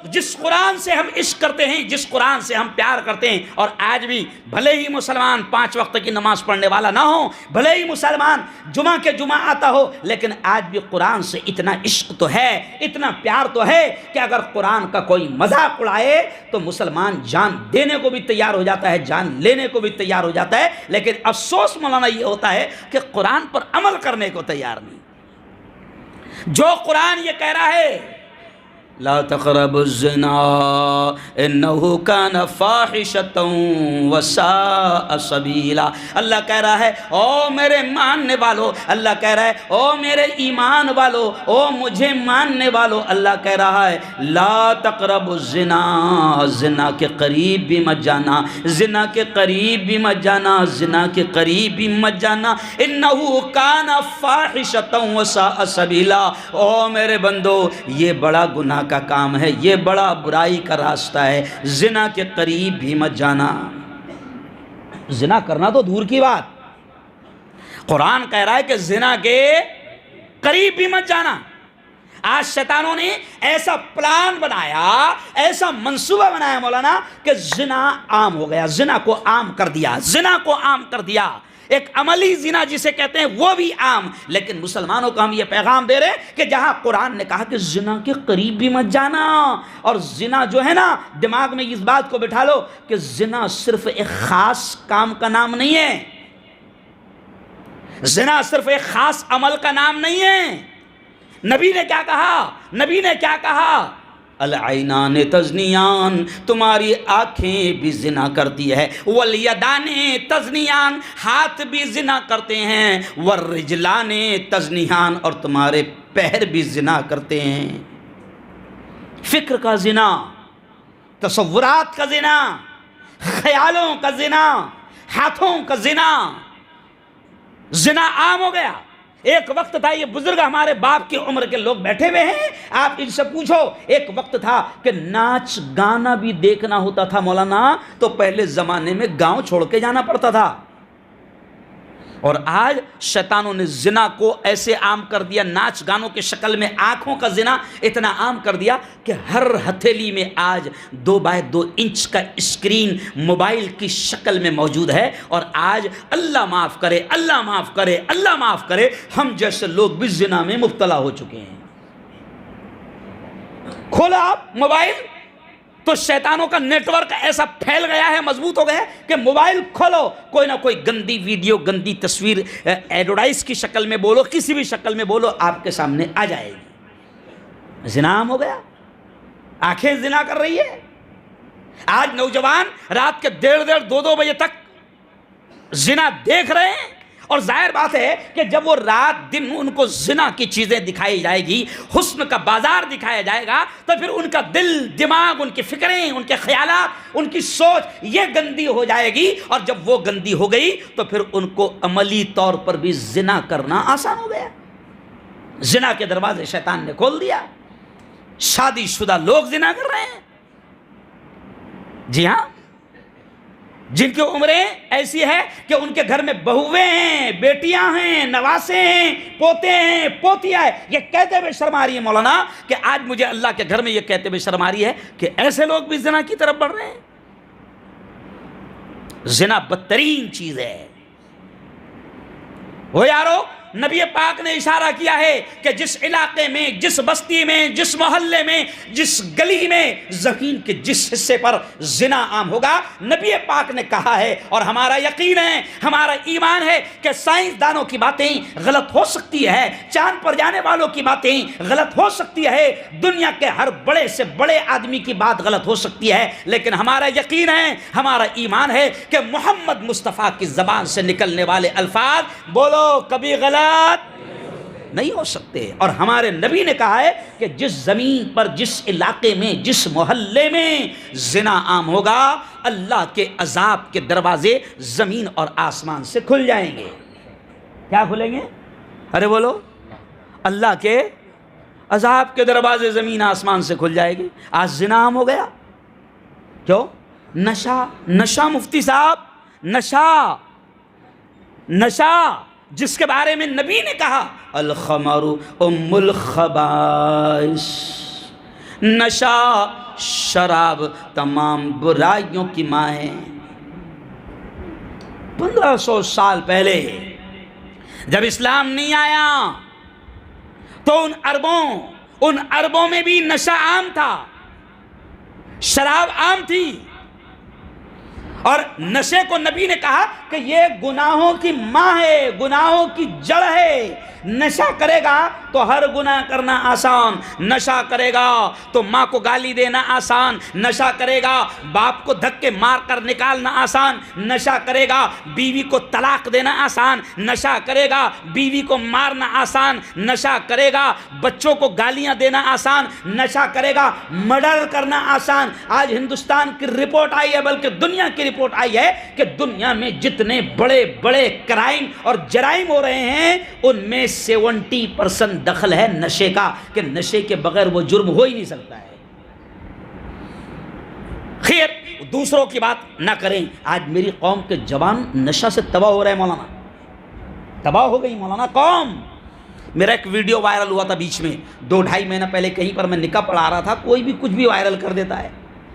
[SPEAKER 1] جس قرآن سے ہم عشق کرتے ہیں، جس قرآن سے ہم پیار کرتے ہیں، اور آج بھی بھلے ہی مسلمان 5 وقت کی نماز پڑھنے والا نہ ہو، بھلے ہی مسلمان جمعہ کے جمعہ آتا ہو، لیکن آج بھی قرآن سے اتنا عشق تو ہے، اتنا پیار تو ہے کہ اگر قرآن کا کوئی مذاق اڑائے تو مسلمان جان دینے کو بھی تیار ہو جاتا ہے، جان لینے کو بھی تیار ہو جاتا ہے. لیکن افسوس مولانا یہ ہوتا ہے کہ قرآن پر عمل کرنے کو تیار نہیں. جو قرآن یہ کہہ رہا ہے لا تقربوا الزنا انه كان فاحشة وساء سبیلا. اللہ کہہ رہا ہے او میرے ماننے والو، اللہ کہہ رہا ہے او میرے ایمان والو، او مجھے ماننے والو، اللہ کہہ رہا ہے لا تقربوا الزنا، زنا کے قریب بھی مت جانا، زنا کے قریب بھی مت جانا، زنا کے قریب بھی مت جانا، انه كان فاحشة وساء سبیلا. او میرے بندو، یہ بڑا گناہ کا کام ہے، یہ بڑا برائی کا راستہ ہے، زنا کے قریب بھی مت جانا. زنا کرنا تو دور کی بات، قرآن کہہ رہا ہے کہ زنا کے قریب بھی مت جانا. آج شیطانوں نے ایسا پلان بنایا، ایسا منصوبہ بنایا مولانا کہ زنا عام ہو گیا، زنا کو عام کر دیا، زنا کو عام کر دیا. ایک عملی زنا جسے کہتے ہیں وہ بھی عام. لیکن مسلمانوں کو ہم یہ پیغام دے رہے ہیں کہ جہاں قرآن نے کہا کہ زنا کے قریب بھی مت جانا، اور زنا جو ہے نا، دماغ میں اس بات کو بٹھا لو کہ زنا صرف ایک خاص کام کا نام نہیں ہے، زنا صرف ایک خاص عمل کا نام نہیں ہے. نبی نے کیا کہا؟ نبی نے کیا کہا؟ العینان تزنیان، تمہاری آنکھیں بھی زنا کرتی ہے، والیدان تزنیان، ہاتھ بھی زنا کرتے ہیں، والرجلان تزنیان، اور تمہارے پیر بھی زنا کرتے ہیں. فکر کا زنا، تصورات کا زنا، خیالوں کا زنا، ہاتھوں کا زنا، زنا عام ہو گیا. ایک وقت تھا، یہ بزرگ ہمارے باپ کی عمر کے لوگ بیٹھے ہوئے ہیں، آپ ان سے پوچھو، ایک وقت تھا کہ ناچ گانا بھی دیکھنا ہوتا تھا مولانا تو پہلے زمانے میں گاؤں چھوڑ کے جانا پڑتا تھا. اور آج شیطانوں نے زنا کو ایسے عام کر دیا، ناچ گانوں کے شکل میں آنکھوں کا زنا اتنا عام کر دیا کہ ہر ہتھیلی میں آج 2x2 انچ کا اسکرین موبائل کی شکل میں موجود ہے. اور آج اللہ معاف کرے، اللہ معاف کرے، اللہ معاف کرے، ہم جیسے لوگ بھی زنا میں مبتلا ہو چکے ہیں. کھولا آپ موبائل تو شیطانوں کا نیٹ ورک ایسا پھیل گیا ہے، مضبوط ہو گیا ہے کہ موبائل کھولو کوئی نہ کوئی گندی ویڈیو، گندی تصویر، ایڈورٹائز کی شکل میں بولو، کسی بھی شکل میں بولو، آپ کے سامنے آ جائے گی. زنا عام ہو گیا، آنکھیں زنا کر رہی ہے. آج نوجوان رات کے 1:30 2 بجے تک زنا دیکھ رہے ہیں. اور ظاہر بات ہے کہ جب وہ رات دن ان کو زنا کی چیزیں دکھائی جائے گی، حسن کا بازار دکھایا جائے گا، تو پھر ان کا دل، دماغ، ان کی فکریں، ان کے خیالات، ان کی سوچ یہ گندی ہو جائے گی. اور جب وہ گندی ہو گئی تو پھر ان کو عملی طور پر بھی زنا کرنا آسان ہو گیا. زنا کے دروازے شیطان نے کھول دیا. شادی شدہ لوگ زنا کر رہے ہیں. جی ہاں، جن کی عمریں ایسی ہے کہ ان کے گھر میں بہویں ہیں، بیٹیاں ہیں، نواسے ہیں، پوتے ہیں، پوتیاں ہیں. یہ کہتے ہوئے شرم آ رہی ہے مولانا کہ آج مجھے اللہ کے گھر میں یہ کہتے ہوئے شرم آ رہی ہے کہ ایسے لوگ بھی زنا کی طرف بڑھ رہے ہیں. زنا بدترین چیز ہے۔ وہ یارو نبی پاک نے اشارہ کیا ہے کہ جس علاقے میں، جس بستی میں، جس محلے میں، جس گلی میں، زمین کے جس حصے پر زنا عام ہوگا، نبی پاک نے کہا ہے، اور ہمارا یقین ہے، ہمارا ایمان ہے کہ سائنسدانوں کی باتیں غلط ہو سکتی ہے، چاند پر جانے والوں کی باتیں غلط ہو سکتی ہے، دنیا کے ہر بڑے سے بڑے آدمی کی بات غلط ہو سکتی ہے، لیکن ہمارا یقین ہے، ہمارا ایمان ہے کہ محمد مصطفیٰ کی زبان سے نکلنے والے الفاظ بولو کبھی غلط نہیں ہو سکتے۔ اور ہمارے نبی نے کہا ہے کہ جس زمین پر، جس علاقے میں، جس محلے میں زنا عام ہوگا، اللہ کے عذاب کے دروازے زمین اور آسمان سے کھل جائیں گے۔ کیا کھلیں گے؟ ارے بولو، اللہ کے عذاب کے دروازے زمین آسمان سے کھل جائے گے۔ آج زنا عام ہو گیا، کیوں؟ نشہ مفتی صاحب، نشہ جس کے بارے میں نبی نے کہا الخمر ام الخبائث، نشہ، شراب تمام برائیوں کی ماں ہے۔ 1500 سال پہلے جب اسلام نہیں آیا تو ان عربوں میں بھی نشہ عام تھا، شراب عام تھی، اور نشے کو نبی نے کہا کہ یہ گناہوں کی ماں ہے، گناہوں کی جڑ ہے۔ نشہ کرے گا تو ہر گناہ کرنا آسان، نشہ کرے گا تو ماں کو گالی دینا آسان، نشہ کرے گا باپ کو دھکے مار کر نکالنا آسان، نشہ کرے گا بیوی کو طلاق دینا آسان، نشہ کرے گا بیوی کو مارنا آسان، نشہ کرے گا بچوں کو گالیاں دینا آسان، نشہ کرے گا مرڈر کرنا آسان۔ آج ہندوستان کی رپورٹ آئی ہے، بلکہ دنیا کی رپورٹ آئی ہے کہ دنیا میں جتنے بڑے بڑے کرائم اور جرائم ہو رہے ہیں ان میں 70% دخل ہے نشے کا، کہ نشے کے بغیر وہ جرم ہو ہی نہیں سکتا ہے۔ خیر، دوسروں کی بات نہ کریں۔ آج میری قوم کے جوان نشہ سے تباہ ہو رہے ہیں مولانا، تباہ ہو گئی مولانا قوم۔ میرا ایک ویڈیو وائرل ہوا تھا بیچ میں 2-2.5 مہینہ پہلے، کہیں پر میں نکاح پڑھا رہا تھا، کوئی بھی کچھ بھی وائرل کر دیتا ہے۔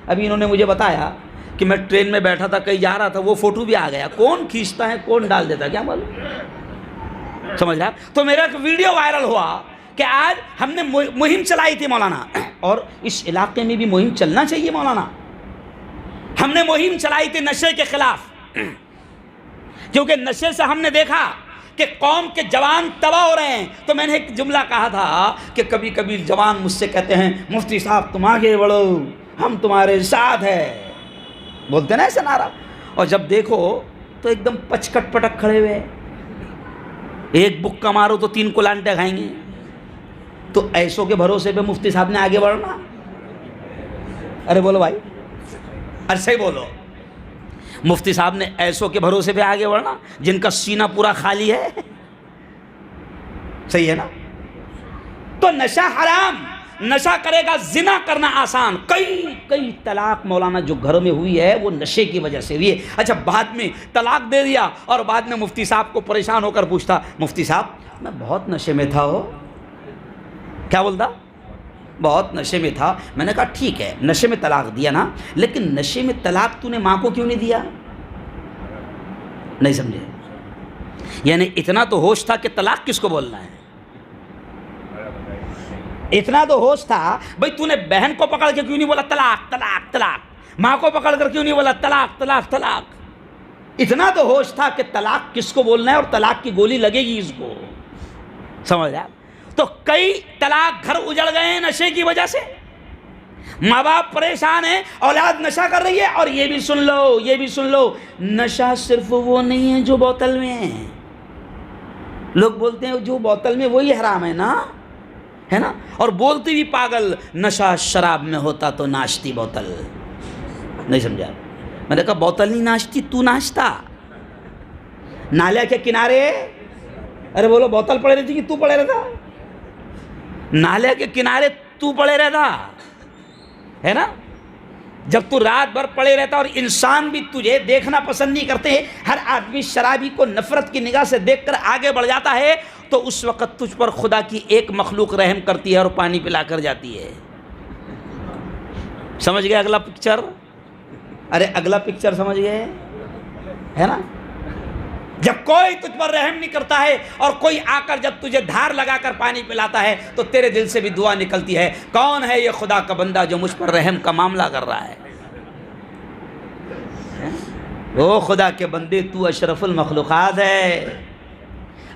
[SPEAKER 1] ابھی انہوں نے مجھے بتایا کہ میں ٹرین میں بیٹھا تھا، کہیں جا رہا تھا، وہ فوٹو بھی آ گیا، کون کھینچتا ہے کون ڈال دیتا ہے کیا معلوم، سمجھ رہا؟ تو میرا ایک ویڈیو وائرل ہوا کہ آج ہم نے مہم چلائی تھی مولانا، اور اس علاقے میں بھی مہم چلنا چاہیے مولانا۔ ہم نے مہم چلائی تھی نشے کے خلاف، کیونکہ نشے سے ہم نے دیکھا کہ قوم کے جوان تباہ ہو رہے ہیں۔ تو میں نے ایک جملہ کہا تھا کہ کبھی کبھی جوان مجھ سے کہتے ہیں مفتی صاحب تم آگے بڑھو، ہم تمہارے ساتھ ہیں، بولتے نا ایسا نعرہ، اور جب دیکھو تو ایک دم پچکٹ پٹک کھڑے ہوئے، ایک بکا مارو تو 3 کلانٹے کھائیں گے۔ تو ایسوں کے بھروسے پہ مفتی صاحب نے آگے بڑھنا؟ ارے بولو بھائی، ارے صحیح بولو، مفتی صاحب نے ایسوں کے بھروسے پہ آگے بڑھنا جن کا سینہ پورا خالی ہے؟ صحیح ہے نا؟ تو نشہ حرام، نشہ کرے گا زنا کرنا آسان۔ کئی طلاق مولانا جو گھروں میں ہوئی ہے وہ نشے کی وجہ سے ہوئی ہے۔ اچھا، بعد میں طلاق دے دیا اور بعد میں مفتی صاحب کو پریشان ہو کر پوچھتا مفتی صاحب میں بہت نشے میں تھا، ہو کیا بولتا؟ بہت نشے میں تھا۔ میں نے کہا ٹھیک ہے نشے میں طلاق دیا نا، لیکن نشے میں طلاق تو نے ماں کو کیوں نہیں دیا؟ نہیں سمجھے؟ یعنی اتنا تو ہوش تھا کہ طلاق کس کو بولنا ہے، اتنا تو ہوش تھا بھئی تو نے بہن کو پکڑ کے کیوں نہیں بولا طلاق طلاق طلاق، ماں کو پکڑ کر کیوں نہیں بولا طلاق طلاق طلاق؟ اتنا تو ہوش تھا کہ طلاق کس کو بولنا ہے اور طلاق کی گولی لگے گی اس کو، سمجھ رہا؟ تو کئی طلاق گھر اجڑ گئے ہیں نشے کی وجہ سے، ماں باپ پریشان ہیں، اولاد نشہ کر رہی ہے۔ اور یہ بھی سن لو نشہ صرف وہ نہیں ہے جو بوتل میں ہے، لوگ بولتے ہیں جو بوتل میں وہی حرام ہے نا، ہے نا، اور بولتے بھی پاگل نشہ شراب میں ہوتا تو ناشتی بوتل، نہیں سمجھا؟ میں نے کہا بوتل نہیں ناشتی، تو ناشتا نالے کے کنارے، ارے بولو بوتل پڑے رہتی کہ تو پڑے رہتا؟ نالے کے کنارے تو پڑے رہتا ہے نا، جب تو رات بھر پڑے رہتا، اور انسان بھی تجھے دیکھنا پسند نہیں کرتے، ہر آدمی شرابی کو نفرت کی نگاہ سے دیکھ کر آگے بڑھ جاتا ہے، تو اس وقت تجھ پر خدا کی ایک مخلوق رحم کرتی ہے اور پانی پلا کر جاتی ہے۔ سمجھ گئے اگلا پکچر؟ ارے اگلا پکچر سمجھ گئے؟ ہے نا. جب کوئی تجھ پر رحم نہیں کرتا ہے اور کوئی آ کر جب تجھے دھار لگا کر پانی پلاتا ہے تو تیرے دل سے بھی دعا نکلتی ہے, کون ہے یہ خدا کا بندہ جو مجھ پر رحم کا معاملہ کر رہا ہے. او خدا کے بندے, تو اشرف المخلوقات ہے.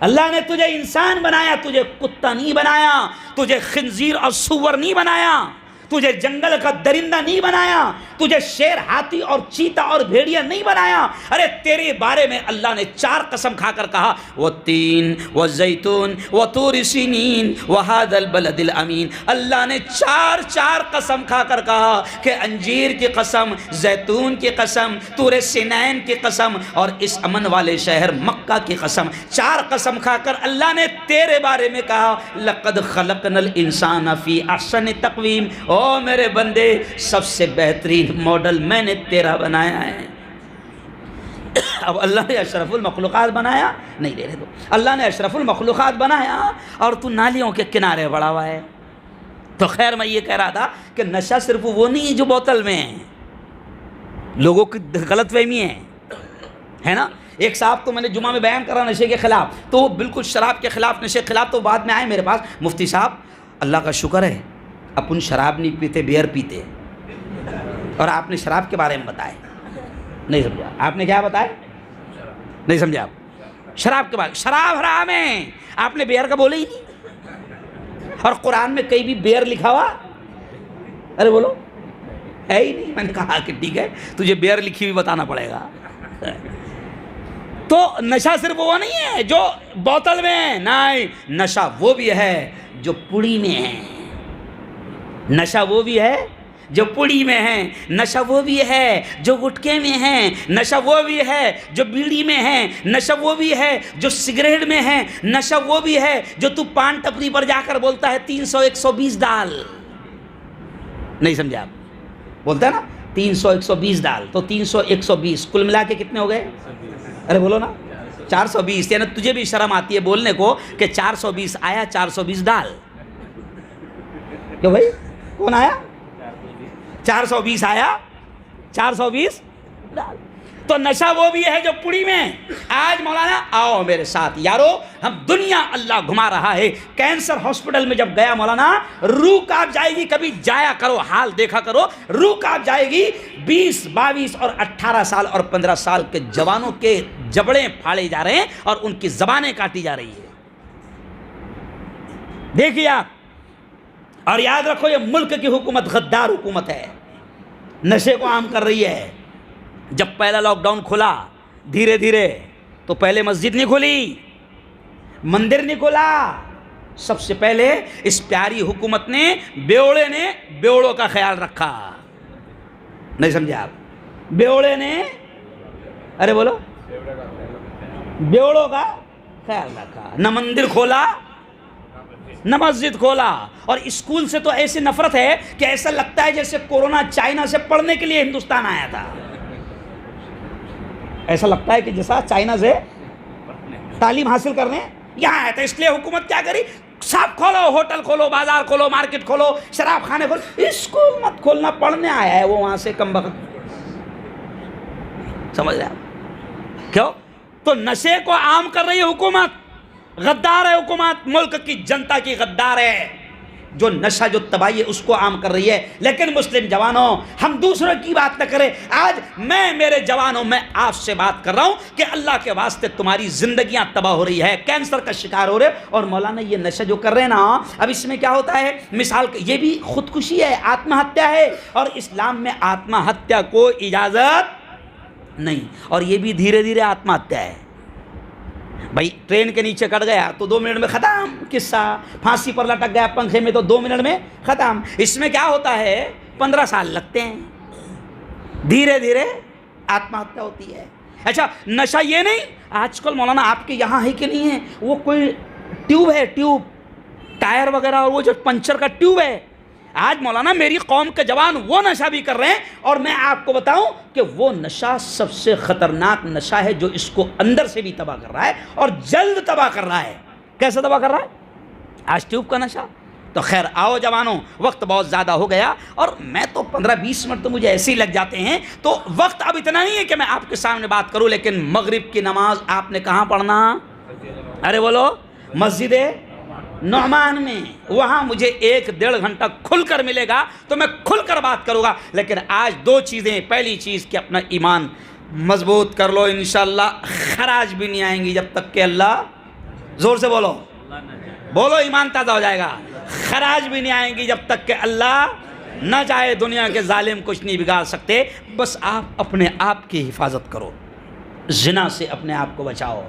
[SPEAKER 1] اللہ نے تجھے انسان بنایا, تجھے کتا نہیں بنایا, تجھے خنزیر اور سور نہیں بنایا, تجھے جنگل کا درندہ نہیں بنایا, تجھے شیر, ہاتھی اور چیتا اور بھیڑیا نہیں بنایا. ارے تیرے بارے میں اللہ نے 4 قسم کھا کر کہا, والتین والزیتون وطور سینین وہذا البلد الامین. اللہ نے 4 قسم کھا کر کہا کہ انجیر کی قسم, زیتون کی قسم, طور سینین کی قسم اور اس امن والے شہر مکہ کی قسم. 4 قسم کھا کر اللہ نے تیرے بارے میں کہا, لقد خلقنا الانسان فی احسن تقویم. او میرے بندے, سب سے بہترین ماڈل میں نے تیرا بنایا ہے. اب اللہ نے اشرف المخلوقات بنایا, نہیں رہنے دو, اللہ نے اشرف المخلوقات بنایا اور تو نالیوں کے کنارے بڑا ہوا ہے. تو خیر میں یہ کہہ رہا تھا کہ نشہ صرف وہ نہیں ہے جو بوتل میں ہے. لوگوں کی غلط فہمی ہے نا. ایک صاحب تو میں نے جمعہ میں بیان کرا نشے کے خلاف, تو وہ بالکل شراب کے خلاف, نشے کے خلاف, تو بعد میں آئے میرے پاس, مفتی صاحب اللہ کا شکر ہے اپن شراب نہیں پیتے, بیئر پیتے, اور آپ نے شراب کے بارے میں بتائے. نہیں سمجھا آپ نے کیا بتایا, نہیں سمجھا آپ شراب کے بارے, شراب حرام ہے, آپ نے بیئر کا بولے ہی نہیں. اور قرآن میں کہیں بھی بیئر لکھا ہوا, ارے بولو, ہے ہی نہیں. میں نے کہا کہ ٹھیک ہے, تجھے بیئر لکھی ہوئی بتانا پڑے گا. تو نشہ صرف وہ نہیں ہے جو بوتل میں ہے, نہیں, نشہ وہ بھی ہے جو پڑی میں ہے, نشہ وہ بھی ہے جو پڑی میں ہے, نشہ وہ بھی ہے جو گٹکے میں ہے, نشہ وہ بھی ہے جو بیڑی میں ہے, نشہ وہ بھی ہے جو سگریٹ میں ہے, نشہ وہ بھی ہے جو تو پان ٹپری پر جا کر بولتا ہے 300 120 ڈال. نہیں سمجھا آپ, بولتا ہے نا 300 120 ڈال, تو 300 120 کل ملا کے کتنے ہو گئے, ارے بولو نا 420. یعنی تجھے بھی شرم آتی ہے بولنے کو کہ 420 آیا 420 ڈال. کیوں بھائی, کون آیا 420 آیا 420 ڈال. تو نشہ وہ بھی ہے جو پڑی میں. آج مولانا آؤ میرے ساتھ یارو, ہم دنیا اللہ گھما رہا ہے. کینسر ہاسپٹل میں جب گیا مولانا, روح کانپ جائے گی. کبھی جایا کرو, حال دیکھا کرو, روح کانپ جائے گی. 20 22 اور 18 سال اور 15 سال کے جوانوں کے جبڑے پھاڑے جا رہے ہیں اور ان کی زبانیں کاٹی جا رہی ہے. دیکھیے آپ, اور یاد رکھو یہ ملک کی حکومت غدار حکومت ہے, نشے کو عام کر رہی ہے. جب پہلا لاک ڈاؤن کھلا دھیرے دھیرے, تو پہلے مسجد نہیں کھلی, مندر نہیں کھلا. سب سے پہلے اس پیاری حکومت نے, بیوڑے نے بیوڑوں کا خیال رکھا. نہیں سمجھے آپ, بیوڑے نے, ارے بولو, بیوڑوں کا خیال رکھا. نہ مندر کھولا نہ مسجد کھولا. اور اسکول سے تو ایسی نفرت ہے کہ ایسا لگتا ہے جیسے کورونا چائنا سے پڑھنے کے لیے ہندوستان آیا تھا. ایسا لگتا ہے کہ جیسا چائنا سے تعلیم حاصل کرنے یہاں آیا تھا. اس لیے حکومت کیا کری, سب کھولو, ہوٹل کھولو, بازار کھولو, مارکیٹ کھولو, شراب خانے کھولو. اسکول مت کھولنا, پڑھنے آیا ہے وہ وہاں سے کم وقت. سمجھ رہے آپ کیوں؟ تو نشے کو عام کر رہی ہے حکومت. غدار ہے حکومت, ملک کی جنتا کی غدار ہے. جو نشہ جو تباہی ہے اس کو عام کر رہی ہے. لیکن مسلم جوانوں, ہم دوسروں کی بات نہ کریں. آج میں میرے جوانوں, میں آپ سے بات کر رہا ہوں کہ اللہ کے واسطے تمہاری زندگیاں تباہ ہو رہی ہے, کینسر کا شکار ہو رہے. اور مولانا یہ نشہ جو کر رہے ہیں نا, اب اس میں کیا ہوتا ہے, مثال یہ بھی خودکشی ہے, آتم ہتیا ہے. اور اسلام میں آتم ہتیا کو اجازت نہیں, اور یہ بھی دھیرے دھیرے آتم ہتیا ہے. بھائی ٹرین کے نیچے کٹ گیا تو 2 منٹ میں ختم قصہ, پھانسی پر لٹک گیا پنکھے میں تو 2 منٹ میں ختم. اس میں کیا ہوتا ہے 15 سال لگتے ہیں, دھیرے دھیرے آتم ہتیا ہوتی ہے. اچھا نشہ یہ نہیں, آج کل مولانا آپ کے یہاں ہے کہ نہیں ہے, وہ کوئی ٹیوب ہے, ٹیوب ٹائر وغیرہ, اور وہ جو پنچر کا ٹیوب ہے. آج مولانا میری قوم کے جوان وہ نشہ بھی کر رہے ہیں. اور میں آپ کو بتاؤں کہ وہ نشہ سب سے خطرناک نشہ ہے جو اس کو اندر سے بھی تباہ کر رہا ہے اور جلد تباہ کر رہا ہے. کیسے تباہ کر رہا ہے؟ آج ٹیوب کا نشہ, تو خیر آؤ جوانوں، وقت بہت زیادہ ہو گیا اور میں تو 15-20 منٹ تو مجھے ایسے ہی لگ جاتے ہیں، تو وقت اب اتنا نہیں ہے کہ میں آپ کے سامنے بات کروں، لیکن مغرب کی نماز آپ نے کہاں پڑھنا؟ ارے بولو، مسجد نعمان میں، وہاں مجھے 1-1.5 گھنٹہ کھل کر ملے گا تو میں کھل کر بات کروں گا۔ لیکن آج 2 چیزیں، پہلی چیز کہ اپنا ایمان مضبوط کر لو، انشاءاللہ خراج بھی نہیں آئیں گی جب تک کہ اللہ، زور سے بولو بولو، ایمان تازہ ہو جائے گا، خراج بھی نہیں آئیں گی جب تک کہ اللہ نہ چاہے۔ دنیا کے ظالم کچھ نہیں بگاڑ سکتے، بس آپ اپنے آپ کی حفاظت کرو، زنا سے اپنے آپ کو بچاؤ۔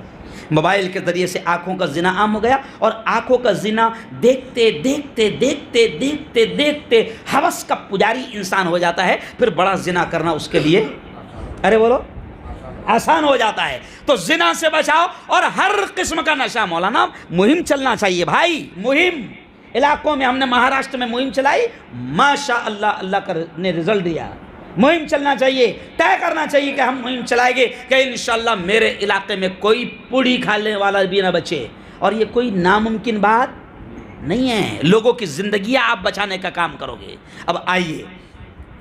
[SPEAKER 1] موبائل کے ذریعے سے آنکھوں کا زنا عام ہو گیا، اور آنکھوں کا زنا دیکھتے دیکھتے دیکھتے دیکھتے دیکھتے ہوس کا پجاری انسان ہو جاتا ہے، پھر بڑا زنا کرنا اس کے لیے، ارے بولو، آسان ہو جاتا ہے۔ تو زنا سے بچاؤ، اور ہر قسم کا نشہ، مولانا مہم چلنا چاہیے بھائی، مہم علاقوں میں ہم نے مہاراشٹر میں مہم چلائی، ماشاء اللہ اللہ نے رزلٹ دیا۔ مہم چلنا چاہیے، طے کرنا چاہیے کہ ہم مہم چلائیں گے کہ انشاءاللہ میرے علاقے میں کوئی پوڑی کھانے والا بھی نہ بچے، اور یہ کوئی ناممکن بات نہیں ہے، لوگوں کی زندگیاں آپ بچانے کا کام کرو گے۔ اب آئیے،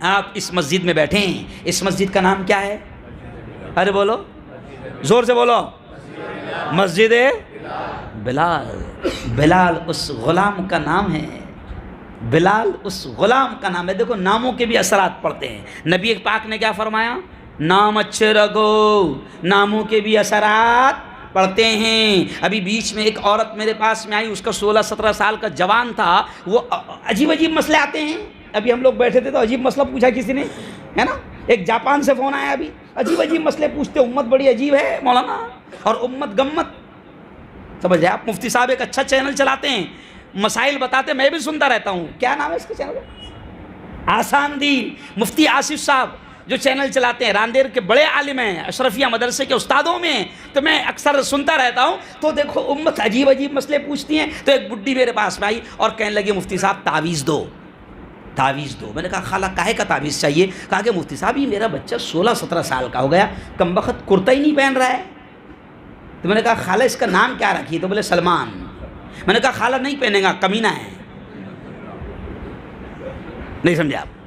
[SPEAKER 1] آپ اس مسجد میں بیٹھے ہیں، اس مسجد کا نام کیا ہے؟ ارے بولو، زور سے بولو، مسجد بلال۔ بلال اس غلام کا نام ہے، بلال اس غلام کا نام ہے۔ دیکھو ناموں کے بھی اثرات پڑتے ہیں، نبی پاک نے کیا فرمایا؟ نام اچھے رکھو، ناموں کے بھی اثرات پڑھتے ہیں۔ ابھی بیچ میں ایک عورت میرے پاس میں آئی، اس کا 16-17 سال کا جوان تھا، وہ عجیب عجیب مسئلے آتے ہیں۔ ابھی ہم لوگ بیٹھے تھے تو عجیب مسئلہ پوچھا کسی نے، ہے نا، ایک جاپان سے فون آیا، ابھی عجیب عجیب مسئلے پوچھتے، امت بڑی عجیب ہے مولانا، اور امت گمت، سمجھ آپ۔ مفتی صاحب ایک اچھا چینل چلاتے ہیں، مسائل بتاتے، میں بھی سنتا رہتا ہوں، کیا نام ہے اس کے چینل کا؟ آسان دین۔ مفتی آصف صاحب جو چینل چلاتے ہیں، راندیر کے بڑے عالم ہیں، اشرفیہ مدرسے کے استادوں میں ہیں، تو میں اکثر سنتا رہتا ہوں۔ تو دیکھو امت عجیب عجیب مسئلے پوچھتی ہیں، تو ایک بڈھی میرے پاس میں آئی اور کہنے لگی مفتی صاحب تعویذ دو، تعویذ دو۔ میں نے کہا خالہ کاہے کا تعویذ چاہیے؟ کہا کہ مفتی صاحب یہ میرا بچہ 16-17 سال کا ہو گیا، کم بخت کرتا ہی نہیں پہن رہا ہے۔ تو میں نے کہا خالہ اس کا نام کیا رکھی؟ تو بولے سلمان۔ میں نے کہا خالہ نہیں پہنے گا، کمینہ ہے، نہیں سمجھے آپ؟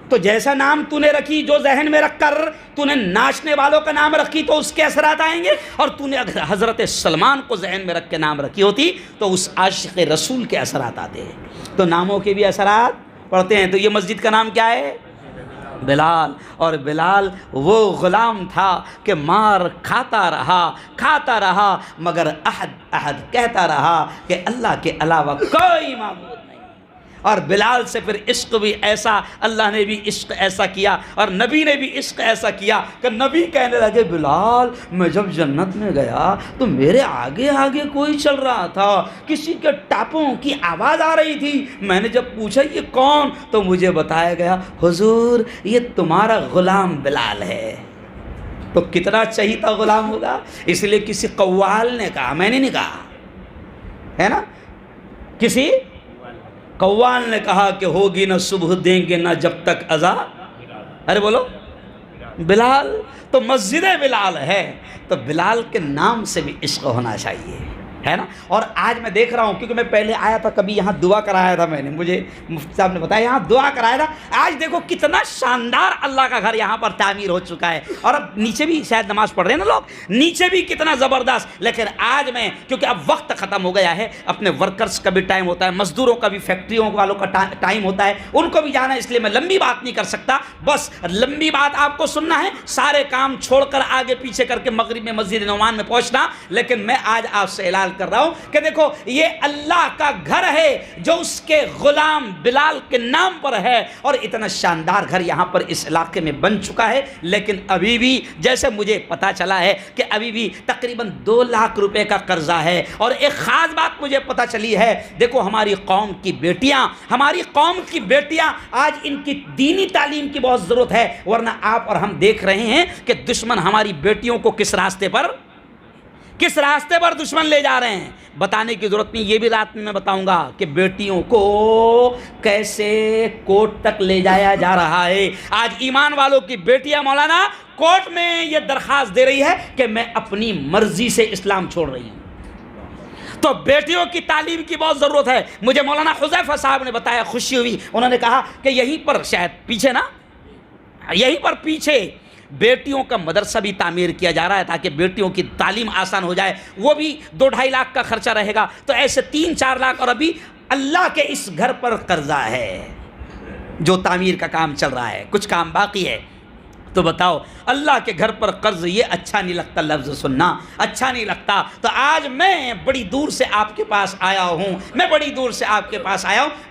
[SPEAKER 1] تو جیسا نام تو نے رکھی، جو ذہن میں رکھ کر تو نے ناچنے والوں کا نام رکھی تو اس کے اثرات آئیں گے، اور تو نے اگر حضرت سلمان کو ذہن میں رکھ کے نام رکھی ہوتی تو اس عاشق رسول کے اثرات آتے ہیں۔ تو ناموں کے بھی اثرات پڑھتے ہیں۔ تو یہ مسجد کا نام کیا ہے؟ بلال۔ اور بلال وہ غلام تھا کہ مار کھاتا رہا مگر احد کہتا رہا کہ اللہ کے علاوہ کوئی معبود نہیں۔ اور بلال سے پھر عشق بھی ایسا، اللہ نے بھی عشق ایسا کیا اور نبی نے بھی عشق ایسا کیا کہ نبی کہنے لگے بلال میں جب جنت میں گیا تو میرے آگے آگے کوئی چل رہا تھا، کسی کے ٹاپوں کی آواز آ رہی تھی، میں نے جب پوچھا یہ کون تو مجھے بتایا گیا حضور یہ تمہارا غلام بلال ہے۔ تو کتنا چہیتا غلام ہوگا، اس لیے کسی قوال نے کہا، میں نے نہیں کہا، ہے نا، کسی قوال نے کہا کہ ہوگی نہ صبح دیں گے نہ جب تک اذا، ارے بولو بلال۔ تو مسجد بلال ہے، تو بلال کے نام سے بھی عشق ہونا چاہیے، ہے نا۔ اور آج میں دیکھ رہا ہوں، کیونکہ میں پہلے آیا تھا، کبھی یہاں دعا کرایا تھا میں نے، مجھے مفتی صاحب نے بتایا یہاں دعا کرایا تھا۔ آج دیکھو کتنا شاندار اللہ کا گھر یہاں پر تعمیر ہو چکا ہے، اور اب نیچے بھی شاید نماز پڑھ رہے ہیں نا لوگ، نیچے بھی کتنا زبردست۔ لیکن آج میں، کیونکہ اب وقت ختم ہو گیا ہے، اپنے ورکرز کا بھی ٹائم ہوتا ہے، مزدوروں کا بھی، فیکٹریوں والوں کا ٹائم ہوتا ہے، ان کو بھی جانا ہے، اس لیے میں لمبی بات نہیں کر سکتا۔ بس لمبی بات آپ کو سننا ہے، سارے کام چھوڑ کر آگے پیچھے کر کے مغرب میں مسجد نعمان میں پہنچنا۔ لیکن میں آج آپ سے اعلان کر رہا ہوں کہ دیکھو یہ اللہ کا گھر ہے جو اس کے غلام بلال کے نام پر ہے، اور اتنا شاندار گھر یہاں پر اس علاقے میں بن چکا ہے۔ لیکن ابھی بھی جیسے مجھے پتا چلا ہے کہ ابھی بھی تقریباً 2 لاکھ روپے کا قرضہ ہے۔ اور ایک خاص بات مجھے پتا چلی ہے، دیکھو ہماری قوم کی بیٹیاں آج ان کی دینی تعلیم کی بہت ضرورت ہے، ورنہ آپ اور ہم دیکھ رہے ہیں کہ دشمن ہماری بیٹیوں کو کس راستے پر دشمن لے جا رہے ہیں۔ بتانے کی ضرورت نہیں، یہ بھی رات میں بتاؤں گا کہ بیٹیوں کو کیسے کوٹ تک لے جایا جا رہا ہے۔ آج ایمان والوں کی بیٹیاں مولانا کوٹ میں یہ درخواست دے رہی ہے کہ میں اپنی مرضی سے اسلام چھوڑ رہی ہوں۔ تو بیٹیوں کی تعلیم کی بہت ضرورت ہے. مجھے مولانا حذیفہ صاحب نے بتایا, خوشی ہوئی. انہوں نے کہا کہ یہیں پر شاید پیچھے نا, یہیں پر پیچھے بیٹیوں کا مدرسہ بھی تعمیر کیا جا رہا ہے تاکہ بیٹیوں کی تعلیم آسان ہو جائے. وہ بھی 2-2.5 لاکھ کا خرچہ رہے گا. تو ایسے 3-4 لاکھ. اور ابھی اللہ کے اس گھر پر قرضہ ہے جو تعمیر کا کام چل رہا ہے, کچھ کام باقی ہے. تو بتاؤ, اللہ کے گھر پر قرض, یہ اچھا نہیں لگتا لفظ سننا, اچھا نہیں لگتا. تو آج میں بڑی دور سے آپ کے پاس آیا ہوں,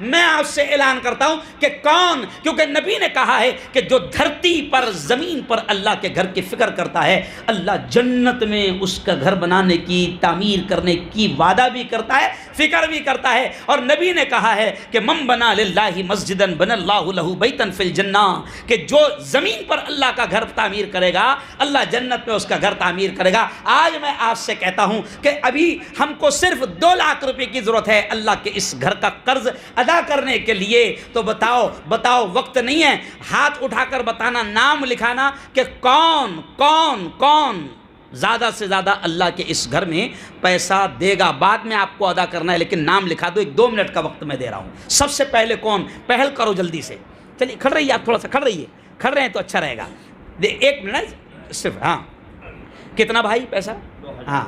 [SPEAKER 1] میں آپ سے اعلان کرتا ہوں کہ کون, کیونکہ نبی نے کہا ہے کہ جو دھرتی پر, زمین پر اللہ کے گھر کی فکر کرتا ہے, اللہ جنت میں اس کا گھر بنانے کی, تعمیر کرنے کی وعدہ بھی کرتا ہے, فکر بھی کرتا ہے. اور نبی نے کہا ہے کہ من بنا للہ مسجدا بنى اللہ لہ بیتا فی الجنہ, کہ جو زمین پر اللہ کا گھر تعمیر کرے گا, اللہ جنت میں اس کا گھر تعمیر کرے گا. آج میں آپ سے کہتا ہوں کہ ابھی ہم کو صرف 2 لاکھ روپے کی ضرورت ہے اللہ کے اس گھر کا قرض ادا کرنے کے لیے. تو بتاؤ وقت نہیں ہے, ہاتھ اٹھا کر بتانا, نام لکھانا کہ کون کون کون زیادہ سے زیادہ اللہ کے اس گھر میں پیسہ دے گا. بعد میں آپ کو ادا کرنا ہے, لیکن نام لکھا دو. 1-2 منٹ کا وقت میں دے رہا ہوں. سب سے پہلے کون, پہل کرو جلدی سے. چلیے کھڑ رہیے آپ, تھوڑا سا کھڑ رہیے, کھڑ رہے ہیں تو اچھا رہے گا. 1 منٹ صرف. ہاں کتنا بھائی پیسہ؟ ہاں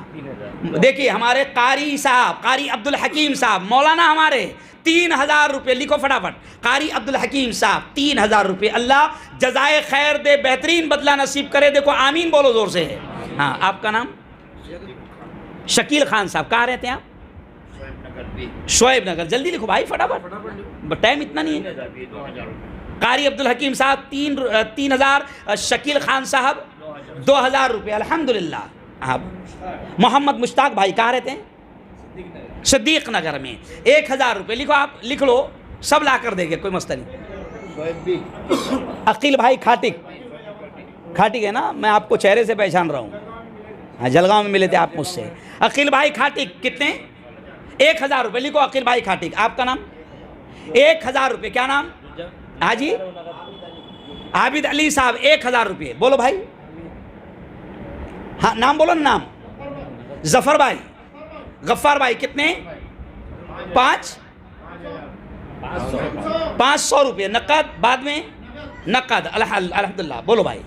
[SPEAKER 1] دیکھیے ہمارے قاری صاحب, قاری عبدالحکیم صاحب, مولانا ہمارے 3000 روپے. لکھو فٹافٹ, قاری عبدالحکیم صاحب 3000 روپے. اللہ جزائے خیر دے, بہترین بدلہ نصیب کرے. دیکھو آمین بولو زور سے. ہاں آپ کا نام؟ شکیل خان صاحب. کہاں رہتے ہیں آپ؟ شعیب نگر. جلدی لکھو بھائی فٹافٹ, ٹائم اتنا نہیں ہے. قاری عبدالحکیم صاحب 3000, شکیل خان صاحب 2000 روپے. الحمدللہ. آپ محمد مشتاق بھائی کہاں رہتے ہیں؟ صدیق نگر میں. 1000 روپے. لکھو آپ, لکھ لو, سب لا کر دیں گے, کوئی مسئلہ نہیں. عقیل بھائی کھاٹک ہے نا, میں آپ کو چہرے سے پہچان رہا ہوں. ہاں جلگاؤں میں ملے تھے آپ مجھ سے. عقیل بھائی کھاٹک کتنے؟ 1000 روپے. لکھو عقیل بھائی کھاٹک. آپ کا نام؟ 1000 روپے. کیا نام؟ ہاں جی عابد علی صاحب 1000 روپے. بولو بھائی, ہاں نام بولو, نام. ظفر بھائی, غفار بھائی کتنے؟ 500 روپے. نقد بعد میں نقد. الحمدللہ. بولو بھائی.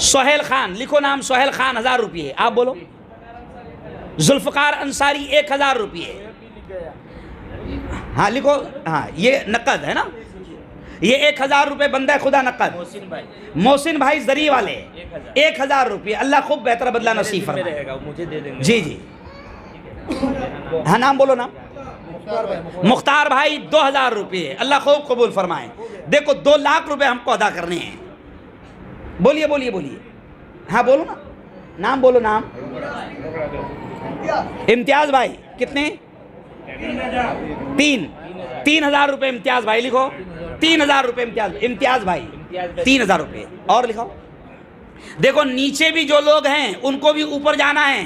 [SPEAKER 1] سہیل خان. لکھو نام, سہیل خان 1000 روپے. آپ بولو. ذوالفقار انصاری 1000 روپے. ہاں لکھو. ہاں یہ نقد ہے نا, یہ 1000 روپے بندہ خدا نقد. محسن بھائی زری والے 1000 روپے. اللہ خوب بہتر بدلہ نصیب فرمائے. جی جی ہاں نام بولو. نام مختار بھائی 2000 روپے. اللہ خوب قبول فرمائے. دیکھو 2 لاکھ روپے ہم کو ادا کرنے ہیں. بولیے بولیے بولیے. ہاں بولو نا, نام بولو. نام امتیاز بھائی کتنے؟ 3000 روپے. امتیاز بھائی لکھو 3000 روپے. امتیاز بھائی 3000 روپے. اور لکھو. دیکھو نیچے بھی جو لوگ ہیں ان کو بھی اوپر جانا ہے,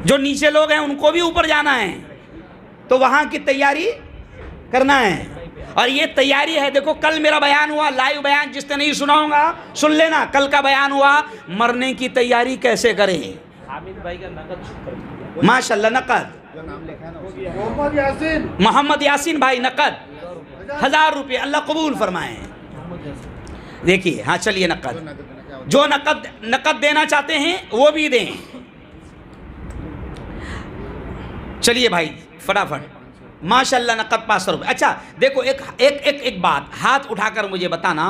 [SPEAKER 1] جو نیچے لوگ ہیں ان کو بھی اوپر جانا ہے, تو وہاں کی تیاری کرنا ہے. اور یہ تیاری ہے. دیکھو کل میرا بیان ہوا, لائیو بیان, جس نے نہیں سنا ہوگا سن لینا. کل کا بیان ہوا مرنے کی تیاری کیسے کریں. ماشاءاللہ نقد. محمد یاسین بھائی نقد 1000 روپے. اللہ قبول فرمائے. دیکھیے ہاں چلیے نقد. جو نقد دینا چاہتے ہیں وہ بھی دیں. چلیے بھائی فٹافٹ. ماشاءاللہ نقد 500 روپے. اچھا دیکھو ایک بات, ہاتھ اٹھا کر مجھے بتانا.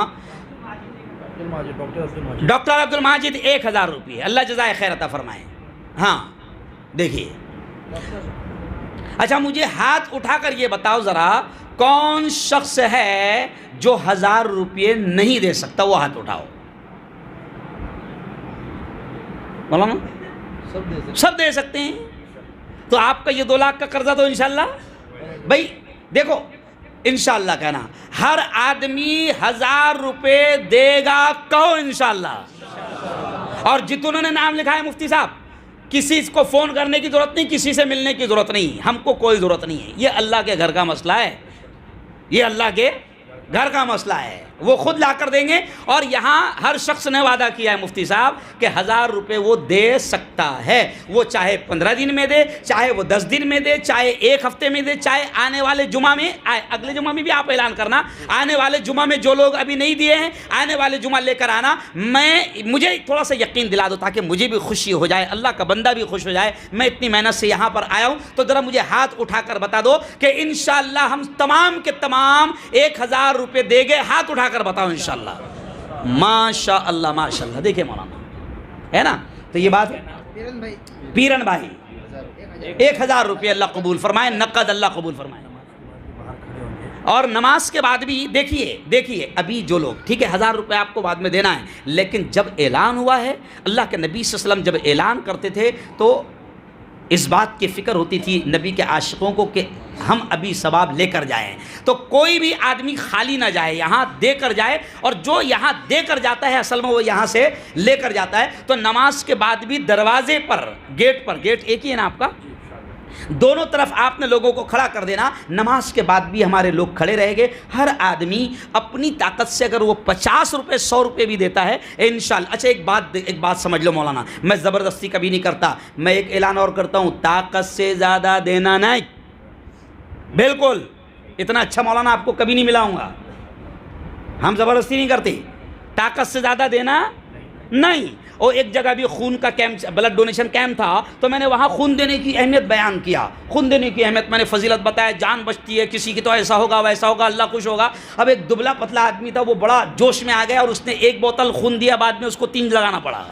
[SPEAKER 1] ڈاکٹر عبد الماجد 1000 روپے. اللہ جزائے خیر عطا فرمائے. ہاں دیکھیے. اچھا مجھے ہاتھ اٹھا کر یہ بتاؤ ذرا, کون شخص ہے جو 1000 روپے نہیں دے سکتا؟ وہ ہاتھ اٹھاؤ. مولانا سب دے سکتے ہیں. تو آپ کا یہ 2 لاکھ کا قرضہ تو انشاءاللہ بھائی دیکھو انشاءاللہ کہنا, ہر آدمی 1000 روپے دے گا. کہو انشاءاللہ. اور جتنوں نے نام لکھا ہے مفتی صاحب, کسی کو فون کرنے کی ضرورت نہیں, کسی سے ملنے کی ضرورت نہیں, ہم کو کوئی ضرورت نہیں ہے. یہ اللہ کے گھر کا مسئلہ ہے, یہ اللہ کے گھر کا مسئلہ ہے. وہ خود لا کر دیں گے. اور یہاں ہر شخص نے وعدہ کیا ہے مفتی صاحب کہ 1000 روپے وہ دے سکتا ہے. وہ چاہے 15 دن میں دے, چاہے وہ 10 دن میں دے, چاہے 1 ہفتے میں دے, چاہے آنے والے جمعہ میں آئے. اگلے جمعہ میں بھی آپ اعلان کرنا, آنے والے جمعہ میں جو لوگ ابھی نہیں دیے ہیں آنے والے جمعہ لے کر آنا. مجھے تھوڑا سا یقین دلا دو تاکہ مجھے بھی خوشی ہو جائے, اللہ کا بندہ بھی خوش ہو جائے. میں اتنی محنت سے یہاں پر آیا ہوں, تو ذرا مجھے ہاتھ اٹھا کر بتا دو کہ انشاءاللہ ہم تمام کے تمام 1000 روپے دے گے. ہاتھ اٹھا کر بتاؤ انشاءاللہ. ماشاءاللہ ماشاءاللہ. دیکھیں مولانا ہے نا, تو یہ بات ہے. پیرن بھائی 1000 روپے اللہ قبول فرمائے, نقد اللہ قبول فرمائے. اور نماز کے بعد بھی دیکھیے ابھی جو لوگ, ٹھیک ہے 1000 روپے آپ کو بعد میں دینا ہے, لیکن جب اعلان ہوا ہے, اللہ کے نبی صلی اللہ علیہ وسلم جب اعلان کرتے تھے تو اس بات کی فکر ہوتی تھی نبی کے عاشقوں کو کہ ہم ابھی ثواب لے کر جائیں. تو کوئی بھی آدمی خالی نہ جائے, یہاں دے کر جائے. اور جو یہاں دے کر جاتا ہے اصل میں وہ یہاں سے لے کر جاتا ہے. تو نماز کے بعد بھی دروازے پر, گیٹ ایک ہی ہے نا آپ کا, دونوں طرف آپ نے لوگوں کو کھڑا کر دینا. نماز کے بعد بھی ہمارے لوگ کھڑے رہیں گے. ہر آدمی اپنی طاقت سے اگر وہ 50 روپے 100 روپے بھی دیتا ہے انشاءاللہ. اچھا ایک بات سمجھ لو مولانا, میں زبردستی کبھی نہیں کرتا. میں ایک اعلان اور کرتا ہوں, طاقت سے زیادہ دینا نہیں. بالکل اتنا اچھا مولانا آپ کو کبھی نہیں ملا ہوں گا. ہم زبردستی نہیں کرتے, طاقت سے زیادہ دینا نہیں. اور ایک جگہ بھی خون کا کیمپ, بلڈ ڈونیشن کیمپ تھا, تو میں نے وہاں خون دینے کی اہمیت بیان کیا. خون دینے کی اہمیت میں نے فضیلت بتایا, جان بچتی ہے, کسی کی تو ایسا ہوگا ویسا ہوگا, اللہ خوش ہوگا. اب ایک دبلا پتلا آدمی تھا, وہ بڑا جوش میں آ گیا اور اس نے 1 بوتل خون دیا, بعد میں اس کو 3 لگانا پڑا.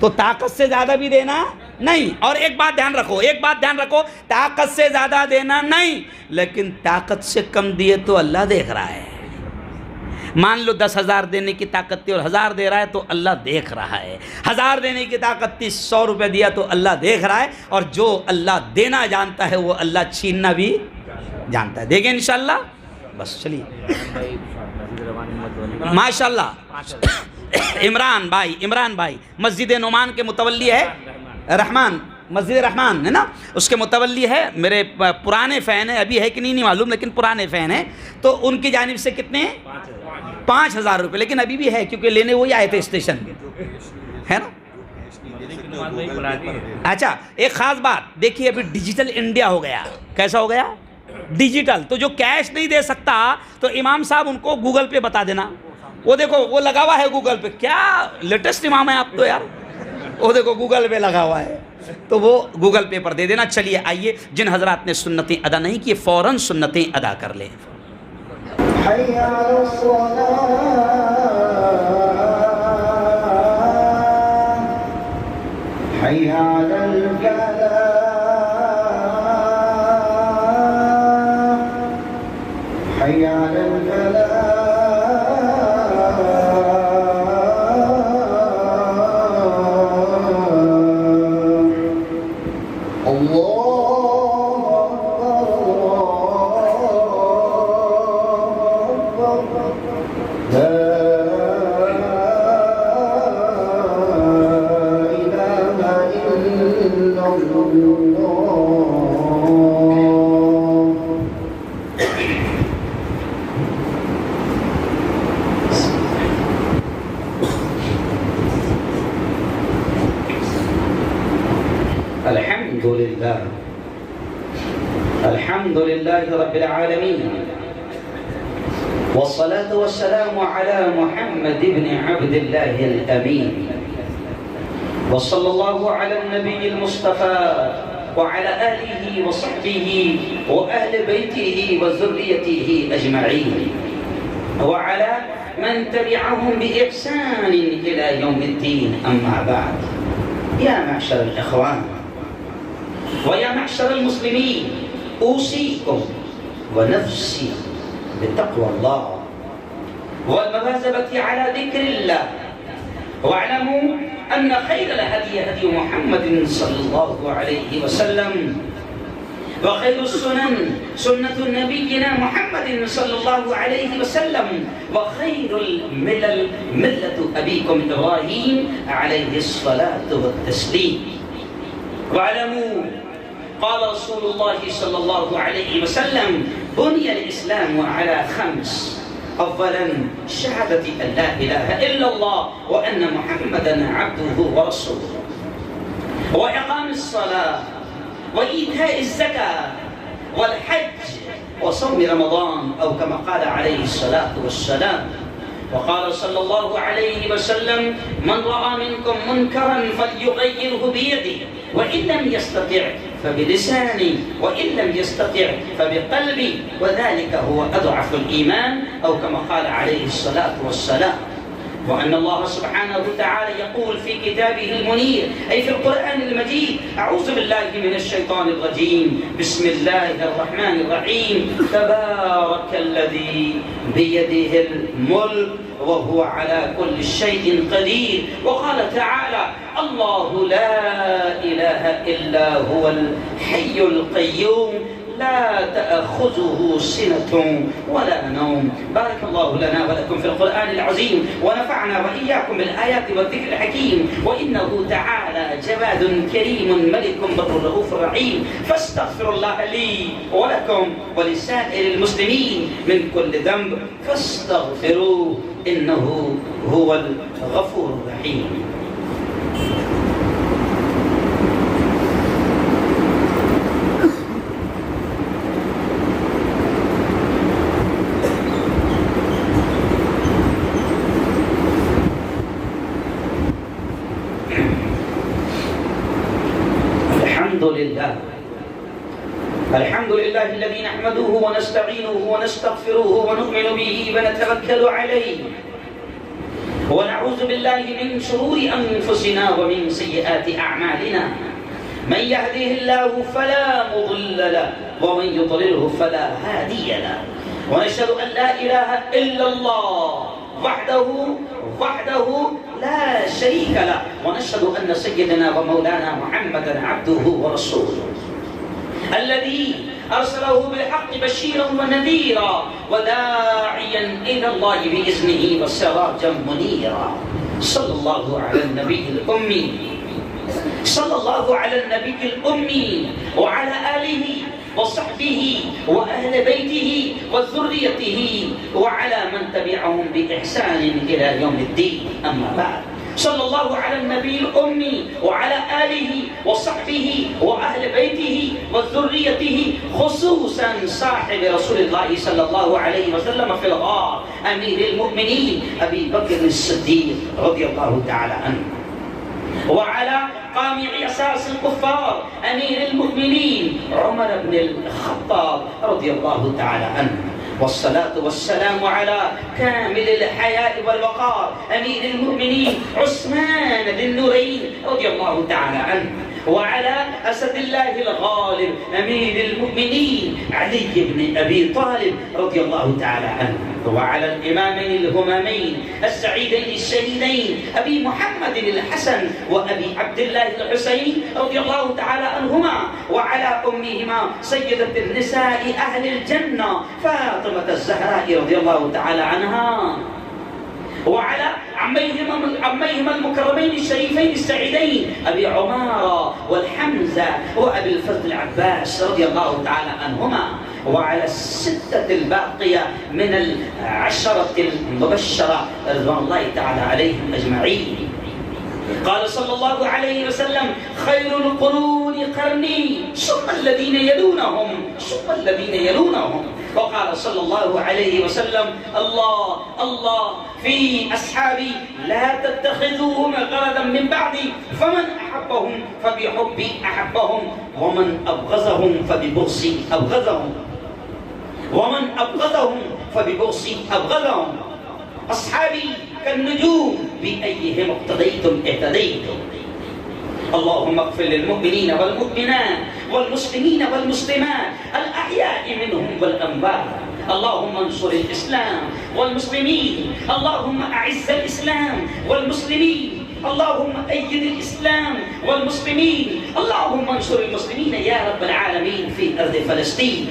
[SPEAKER 1] تو طاقت سے زیادہ بھی دینا نہیں. اور ایک بات دھیان رکھو, طاقت سے زیادہ دینا نہیں, لیکن طاقت سے کم دیے تو اللہ دیکھ رہا ہے. مان لو 10,000 دینے کی طاقت تھی اور 1000 دے رہا ہے تو اللہ دیکھ رہا ہے. 1000 دینے کی طاقت تھی, 100 روپے دیا تو اللہ دیکھ رہا ہے. اور جو اللہ دینا جانتا ہے وہ اللہ چھیننا بھی جانتا ہے. دیکھیں انشاءاللہ. بس چلیے ماشاءاللہ. عمران بھائی مسجد نعمان کے متولی ہے, رحمان مسجد رحمان ہے نا, اس کے متولی ہے. میرے پرانے فین ہیں, ابھی ہے کہ نہیں معلوم, لیکن پرانے فین ہیں. تو ان کی جانب سے کتنے 5000 روپے, لیکن ابھی بھی ہے کیونکہ لینے وہی آئے تھے اسٹیشن ہے نا. اچھا ایک خاص بات دیکھیے, ابھی ڈیجیٹل انڈیا ہو گیا. کیسا ہو گیا؟ ڈیجیٹل. تو جو کیش نہیں دے سکتا تو امام صاحب ان کو گوگل پہ بتا دینا. وہ دیکھو وہ لگا ہوا ہے گوگل پہ, کیا لیٹسٹ امام ہے آپ تو یار. وہ دیکھو گوگل پہ لگا ہوا ہے, تو وہ گوگل پے پر دے دینا. چلیے آئیے, جن حضرات نے سنتیں ادا نہیں کی فوراً سنتیں ادا کر لیں.
[SPEAKER 2] حي على الصلاة حي على الفلاح حي على الفلاح
[SPEAKER 1] الحمد لله رب العالمين والصلاة والسلام على محمد بن عبد الله الأمين وصلى الله على النبي المصطفى وعلى آله وصحبه وأهل بيته وذريته أجمعين وعلى من تبعهم بإحسان إلى يوم الدين. أما بعد, يا معشر الإخوان ويا معشر المسلمين, أوصيكم ونفسي بتقوى الله والمواظبة على ذكر الله. واعلموا أن خير الهدي هدي محمد صلى الله عليه وسلم وخير السنن سنة نبينا محمد صلى الله عليه وسلم وخير الملل ملة أبيكم إبراهيم عليه الصلاة والتسليم. واعلموا قال رسول الله صلى الله عليه وسلم بني الإسلام على 5: أولا شهادة أن لا إله إلا الله وأن محمدا عبده ورسوله، وإقام الصلاة، وإيتاء الزكاة، والحج، وصوم رمضان، أو كما قال عليه الصلاة والسلام. وقال صلى الله عليه وسلم: من رأى منكم منكرا فليغيره بيده، وإن لم يستطع فبلسانه، وإن لم يستطع فبقلبه، وذلك هو أضعف الإيمان، أو كما قال عليه الصلاة والسلام. وأن الله سبحانه وتعالى يقول في كتابه المنير، أي في القرآن المجيد: أعوذ بالله من الشيطان الرجيم، بسم الله الرحمن الرحيم، تبارك الذي بيده الملك وهو على كل شيء قدير. وقال تعالى: الله لا إله إلا هو الحي القيوم لا تأخذه سنة ولا نوم. بارك الله لنا ولكم في القرآن العظيم، ونفعنا وإياكم بالآيات والذكر الحكيم، وإنه تعالى جواد كريم ملك بر رؤوف رحيم. فاستغفر الله لي ولكم ولسائر المسلمين من كل ذنب فاستغفروه إنه هو الغفور الرحيم. الحمد لله الذي نحمده ونستعينه ونستغفره ونؤمن به ونتوكل عليه، ونعوذ بالله من شرور أنفسنا ومن سيئات أعمالنا. من يهده الله فلا مضل له ومن يضلله فلا هادي له، ونشهد أن لا إله إلا الله وحده لا شريك له، ونشهد أن سيدنا ومولانا محمدا عبده ورسوله الذي أرسله بالحق بشيرا ونذيرا وداعيا إلى الله بإذنه وسراجا منيرا. صلى الله على النبي الأمي، صلى الله على النبي الأمي وعلى آله وصحبه وأهل بيته وذريته وعلى من تبعهم بإحسان إلى يوم الدين. أما بعد، صلى الله على النبي الأمي وعلى آله وصحبه وأهل بيته وذريته، خصوصا صاحب رسول الله صلى الله عليه وسلم في الغار، أمير المؤمنين أبي بكر الصديق رضي الله تعالى عنه، وعلى قامع أساس الكفار أمير المؤمنين عمر بن الخطاب رضي الله تعالى عنه، والصلاة والسلام على كامل الحياء والوقار أمير المؤمنين عثمان ذي النورين رضي الله تعالى عنه، وعلى أسد الله الغالب أمير المؤمنين علي بن أبي طالب رضي الله تعالى عنه، وعلى الإمامين الهمامين السعيدين الشهيدين أبي محمد الحسن وأبي عبد الله الحسين رضي الله تعالى عنهما، وعلى أمهما سيدة النساء أهل الجنة فاطمة الزهراء رضي الله تعالى عنها، وعلى عميهما المكرمين الشريفين السعيدين أبي عمارة والحمزة وأبي الفضل العباس رضي الله تعالى عنهما، وعلى الستة الباقية من العشرة المبشرة رضوان الله تعالى عليهم أجمعين. قال صلى الله عليه وسلم: خير القرون قرني ثم الذين يلونهم ثم الذين يلونهم. وقال صلى الله عليه وسلم: الله في أصحابي لا تتخذوهم غرضا من بعدي، فمن أحبهم فبحبي أحبهم، ومن أبغضهم فببغضي أبغضهم، ومن أبغضهم فببغضي أبغضهم. أصحابي كالنجوم بأيهم اقتديتم اهتديتم. اللهم اغفر للمؤمنين والمؤمنات والمسلمين والمسلمات الأحياء منهم والأموات. اللهم انصر الإسلام والمسلمين، اللهم أعز الإسلام والمسلمين، اللهم أيد الإسلام والمسلمين، اللهم انصر المسلمين يا رب العالمين في أرض فلسطين.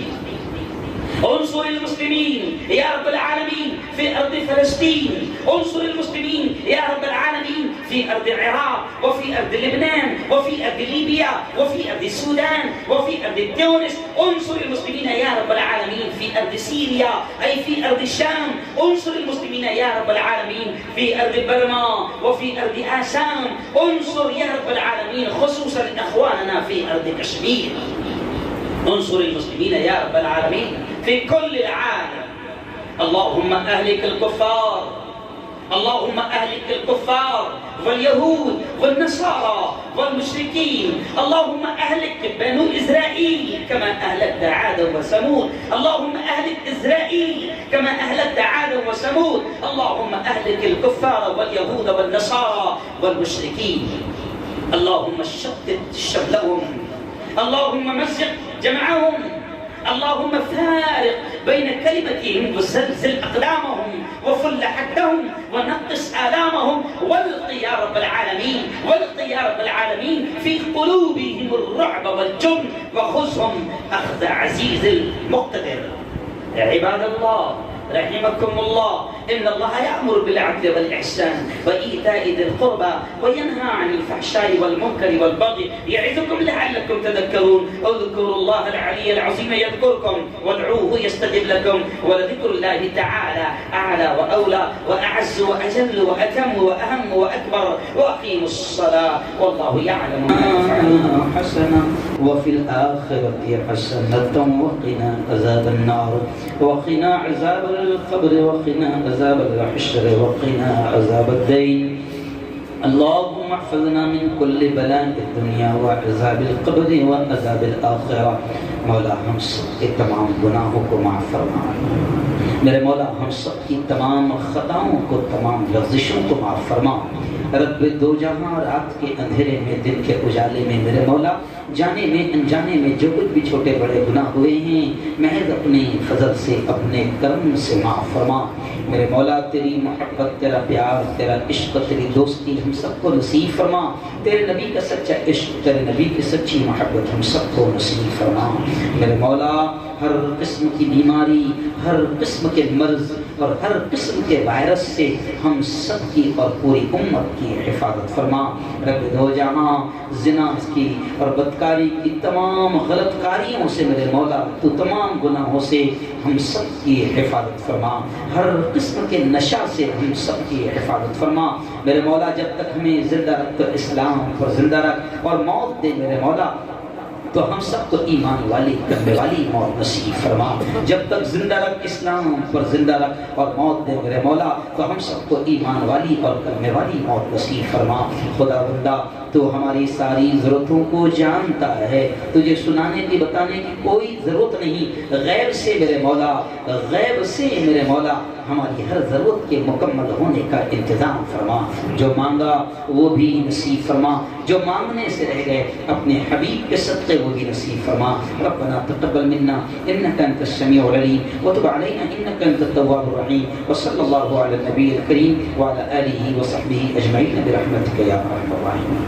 [SPEAKER 1] انصر المسلمين يا رب العالمين في أرض فلسطين، انصر المسلمين يا رب العالمين في في أرض العراق وفي أرض لبنان وفي أرض ليبيا وفي أرض السودان وفي أرض تونس. انصر المسلمين يا رب العالمين في أرض سوريا أي في أرض الشام. انصر المسلمين يا رب العالمين في أرض برما وفي أرض آسام. انصر يا رب العالمين خصوصا إخواننا في أرض كشمير. انصر المسلمين يا رب العالمين في كل العالم. اللهم أهلك الكفار، اللهم أهلك الكفار واليهود والنصارى والمشركين. اللهم أهلك بنو إسرائيل كما أهلكت عادا وثمود. اللهم أهلك إسرائيل كما أهلكت عادا وثمود. اللهم أهلك الكفار واليهود والنصارى والمشركين. اللهم شتت شملهم، اللهم مزق جمعهم، اللهم فارق بين كلمتهم وزلزل أقدامهم وفل حدهم ونقص آلامهم. والق يا رب العالمين، والق يا رب العالمين في قلوبهم الرعب والجبن وخذهم أخذ عزيز المقتدر. عباد الله رحمكم الله، إن الله يأمر بالعدل والإحسان وإيتاء ذي القربى وينهى عن الفحشاء والمنكر والبغي يعظكم لعلكم تذكرون. اذكروا الله العلي العظيم يذكركم وادعوه يستجب لكم، ولذكر الله تعالى أعلى وأولى وأعز وأجل وأتم وأهم وأكبر. وأقيموا الصلاة والله يعلم ما تفعلون. حسنة وفي الآخرة حسنة وقنا عذاب النار وقنا عذاب القبر وقنا عذاب الحشر وقنا عذاب الدين. اللهم احفظنا من كل بلاء الدنيا وعذاب القبر وعذاب الآخرة. مولا ہم سب کے تمام گناہوں کو معاف فرما. میرے مولا ہم سب کی تمام خطاؤں کو، تمام لغزشوں کو معاف فرما. رب دو جہاں رات کے اندھیرے میں، دن کے اجالے میں میرے مولا جانے میں انجانے میں جو کچھ بھی چھوٹے بڑے گناہ ہوئے ہیں محض اپنے فضل سے، اپنے کرم سے معاف فرما. میرے مولا تیری محبت، تیرا پیار، تیرا عشق، تیری دوستی ہم سب کو نصیب فرما. تیرے نبی کا سچا عشق، تیرے نبی کی سچی محبت ہم سب کو نصیب فرما. میرے مولا ہر قسم کی بیماری، ہر قسم کے مرض اور ہر قسم کے وائرس سے ہم سب کی اور پوری امت کی حفاظت فرما. رب دو جہاں زنا کی اور بدکاری کی تمام غلط کاریوں سے میرے مولا تو تمام گناہوں سے ہم سب کی حفاظت فرما. ہر قسم کے نشہ سے ہم سب کی حفاظت فرما. میرے مولا جب تک ہمیں زندہ رکھ کر اسلام پر زندہ رکھ اور موت دے میرے مولا تو ہم سب کو ایمان والی کرنے والی موت نصیب فرما. جب تک زندہ رکھ اسلام پر زندہ رکھ اور موت دے میرے مولا تو ہم سب کو ایمان والی اور کرنے والی موت نصیب فرما. خدا بندہ تو ہماری ساری ضرورتوں کو جانتا ہے، تجھے سنانے کی بتانے کی کوئی ضرورت نہیں. غیب سے میرے مولا، غیب سے میرے مولا ہماری ہر ضرورت کے مکمل ہونے کا انتظام فرما. جو مانگا وہ بھی نصیب فرما، جو مانگنے سے رہ گئے اپنے حبیب کے صدقے وہ بھی نصیب فرما. ربنا تقبل منا انك انت السميع العليم وتب علينا انك انت التواب الرحيم. وصلى الله على النبي الكريم وعلى اله وصحبه اجمعين برحمتك يا ارحم الراحمين.